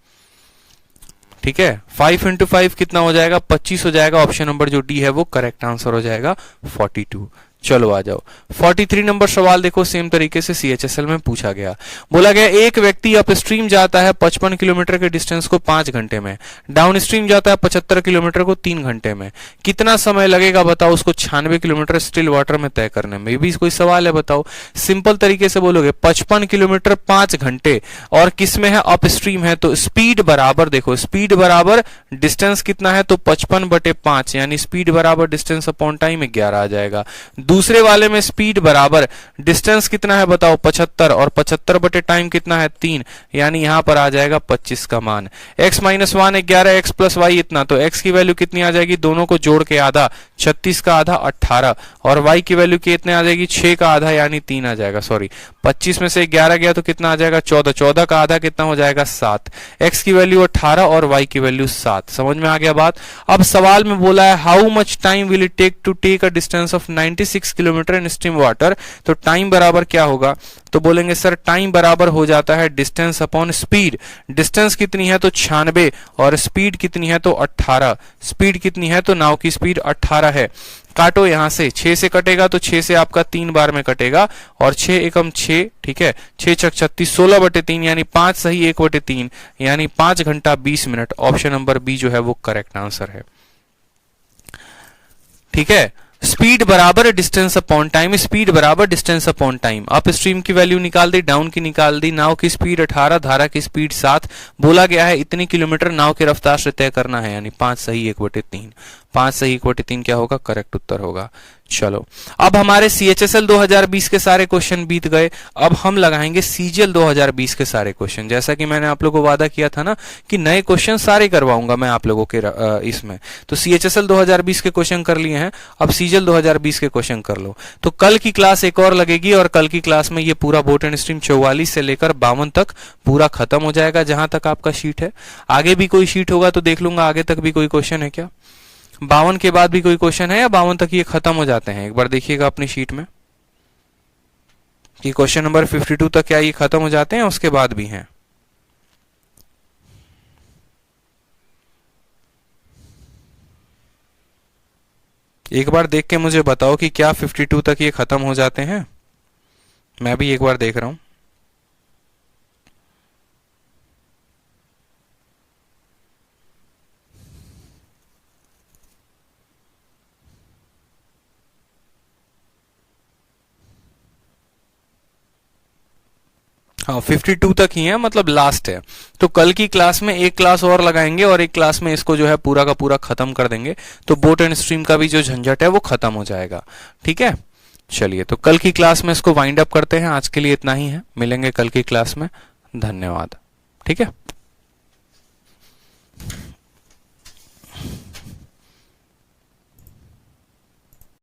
ठीक है, 5 × 5 कितना हो जाएगा? 25 हो जाएगा। ऑप्शन नंबर जो डी है वो करेक्ट आंसर हो जाएगा 42। चलो आ जाओ 43 नंबर सवाल देखो। सेम तरीके से सीएचएसएल में पूछा गया, बोला गया एक व्यक्ति अप स्ट्रीम जाता है 55 किलोमीटर के डिस्टेंस को 5 घंटे में, डाउन स्ट्रीम जाता है 75 किलोमीटर को 3 घंटे में। कितना समय लगेगा बताओ उसको 96 किलोमीटर स्टिल वाटर में तय करने में? ये भी कोई सवाल है बताओ। सिंपल तरीके से बोलोगे 55 किलोमीटर 5 घंटे और किसमें है? अप स्ट्रीम है, तो स्पीड बराबर, देखो स्पीड बराबर डिस्टेंस कितना है? तो 55/5, यानी स्पीड बराबर डिस्टेंस अपॉन टाइम 11 आ जाएगा। दूसरे वाले में स्पीड बराबर डिस्टेंस कितना है बताओ? 75 और 75 बटे टाइम कितना है? 3, यानी यहां पर आ जाएगा 25 का मान। x - 1 11, x + y इतना, तो x की वैल्यू कितनी आ जाएगी? दोनों को जोड़ के आधा, 36 का आधा 18, और y की वैल्यू कितने आ जाएगी? 6 का आधा यानी 3 आ जाएगा। सॉरी, 25 में से 11 गया तो कितना आ जाएगा? 14, 14 का आधा कितना हो जाएगा? 7। x की वैल्यू 18 और y की वैल्यू 7। समझ में आ गया बात? अब सवाल में बोला है how much time will it take to take a distance of 96 kilometre in stream water. तो टाइम बराबर क्या होगा? तो बोलेंगे सर टाइम बराबर हो जाता है डिस्टेंस अपॉन स्पीड। डिस्टेंस कितनी है? तो 96 और स्पीड कितनी है? तो 18। स्पीड कितनी है? तो नाव की स्पीड 18 है। काटो यहां से, 6 से कटेगा तो 6 से आपका 3 बार में कटेगा और 6 एकम 6, ठीक है, 6 छक 36, 16/3 यानी 5 सही 1/3 यानी 5 घंटा 20 मिनट। ऑप्शन नंबर बी जो है वो करेक्ट आंसर है। ठीक है, स्पीड बराबर डिस्टेंस अपॉन टाइम, स्पीड बराबर distance upon time. Up stream की वैल्यू निकाल दी, डाउन की निकाल दी। नाव की स्पीड 18, धारा की स्पीड 7। बोला गया है इतनी किलोमीटर नाव की रफ्तार से तय करना है, यानी 5 सही 1/3। 5 सही 1/3 क्या होगा? करेक्ट उत्तर होगा। चलो अब हमारे सीएचएसएल 2020 के सारे क्वेश्चन बीत गए। अब हम लगाएंगे सीजीएल 2020 के सारे क्वेश्चन। जैसा कि मैंने आप लोगों को वादा किया था ना कि नए क्वेश्चन सारे करवाऊंगा मैं आप लोगों के इसमें। तो सीएचएसएल 2020 के क्वेश्चन कर लिए हैं, अब सीजीएल 2020 के क्वेश्चन कर लो। तो कल की क्लास एक और लगेगी और कल की क्लास में ये पूरा बोट एंड स्ट्रीम 44 से लेकर 52 तक पूरा खत्म हो जाएगा, जहां तक आपका शीट है। आगे भी कोई शीट होगा तो देख लूंगा आगे तक भी कोई क्वेश्चन है क्या। 52 के बाद भी कोई क्वेश्चन है या 52 तक ये खत्म हो जाते हैं? एक बार देखिएगा अपनी शीट में कि क्वेश्चन नंबर 52 तक क्या ये खत्म हो जाते हैं, उसके बाद भी हैं। एक बार देख के मुझे बताओ कि क्या 52 तक ये खत्म हो जाते हैं। मैं भी एक बार देख रहा हूं। हाँ 52 तक ही है, मतलब लास्ट है। तो कल की क्लास में एक क्लास और लगाएंगे और एक क्लास में इसको जो है पूरा का पूरा खत्म कर देंगे। तो बोट एंड स्ट्रीम का भी जो झंझट है वो खत्म हो जाएगा। ठीक है, चलिए तो कल की क्लास में इसको वाइंड अप करते हैं। आज के लिए इतना ही है, मिलेंगे कल की क्लास में। धन्यवाद। ठीक है।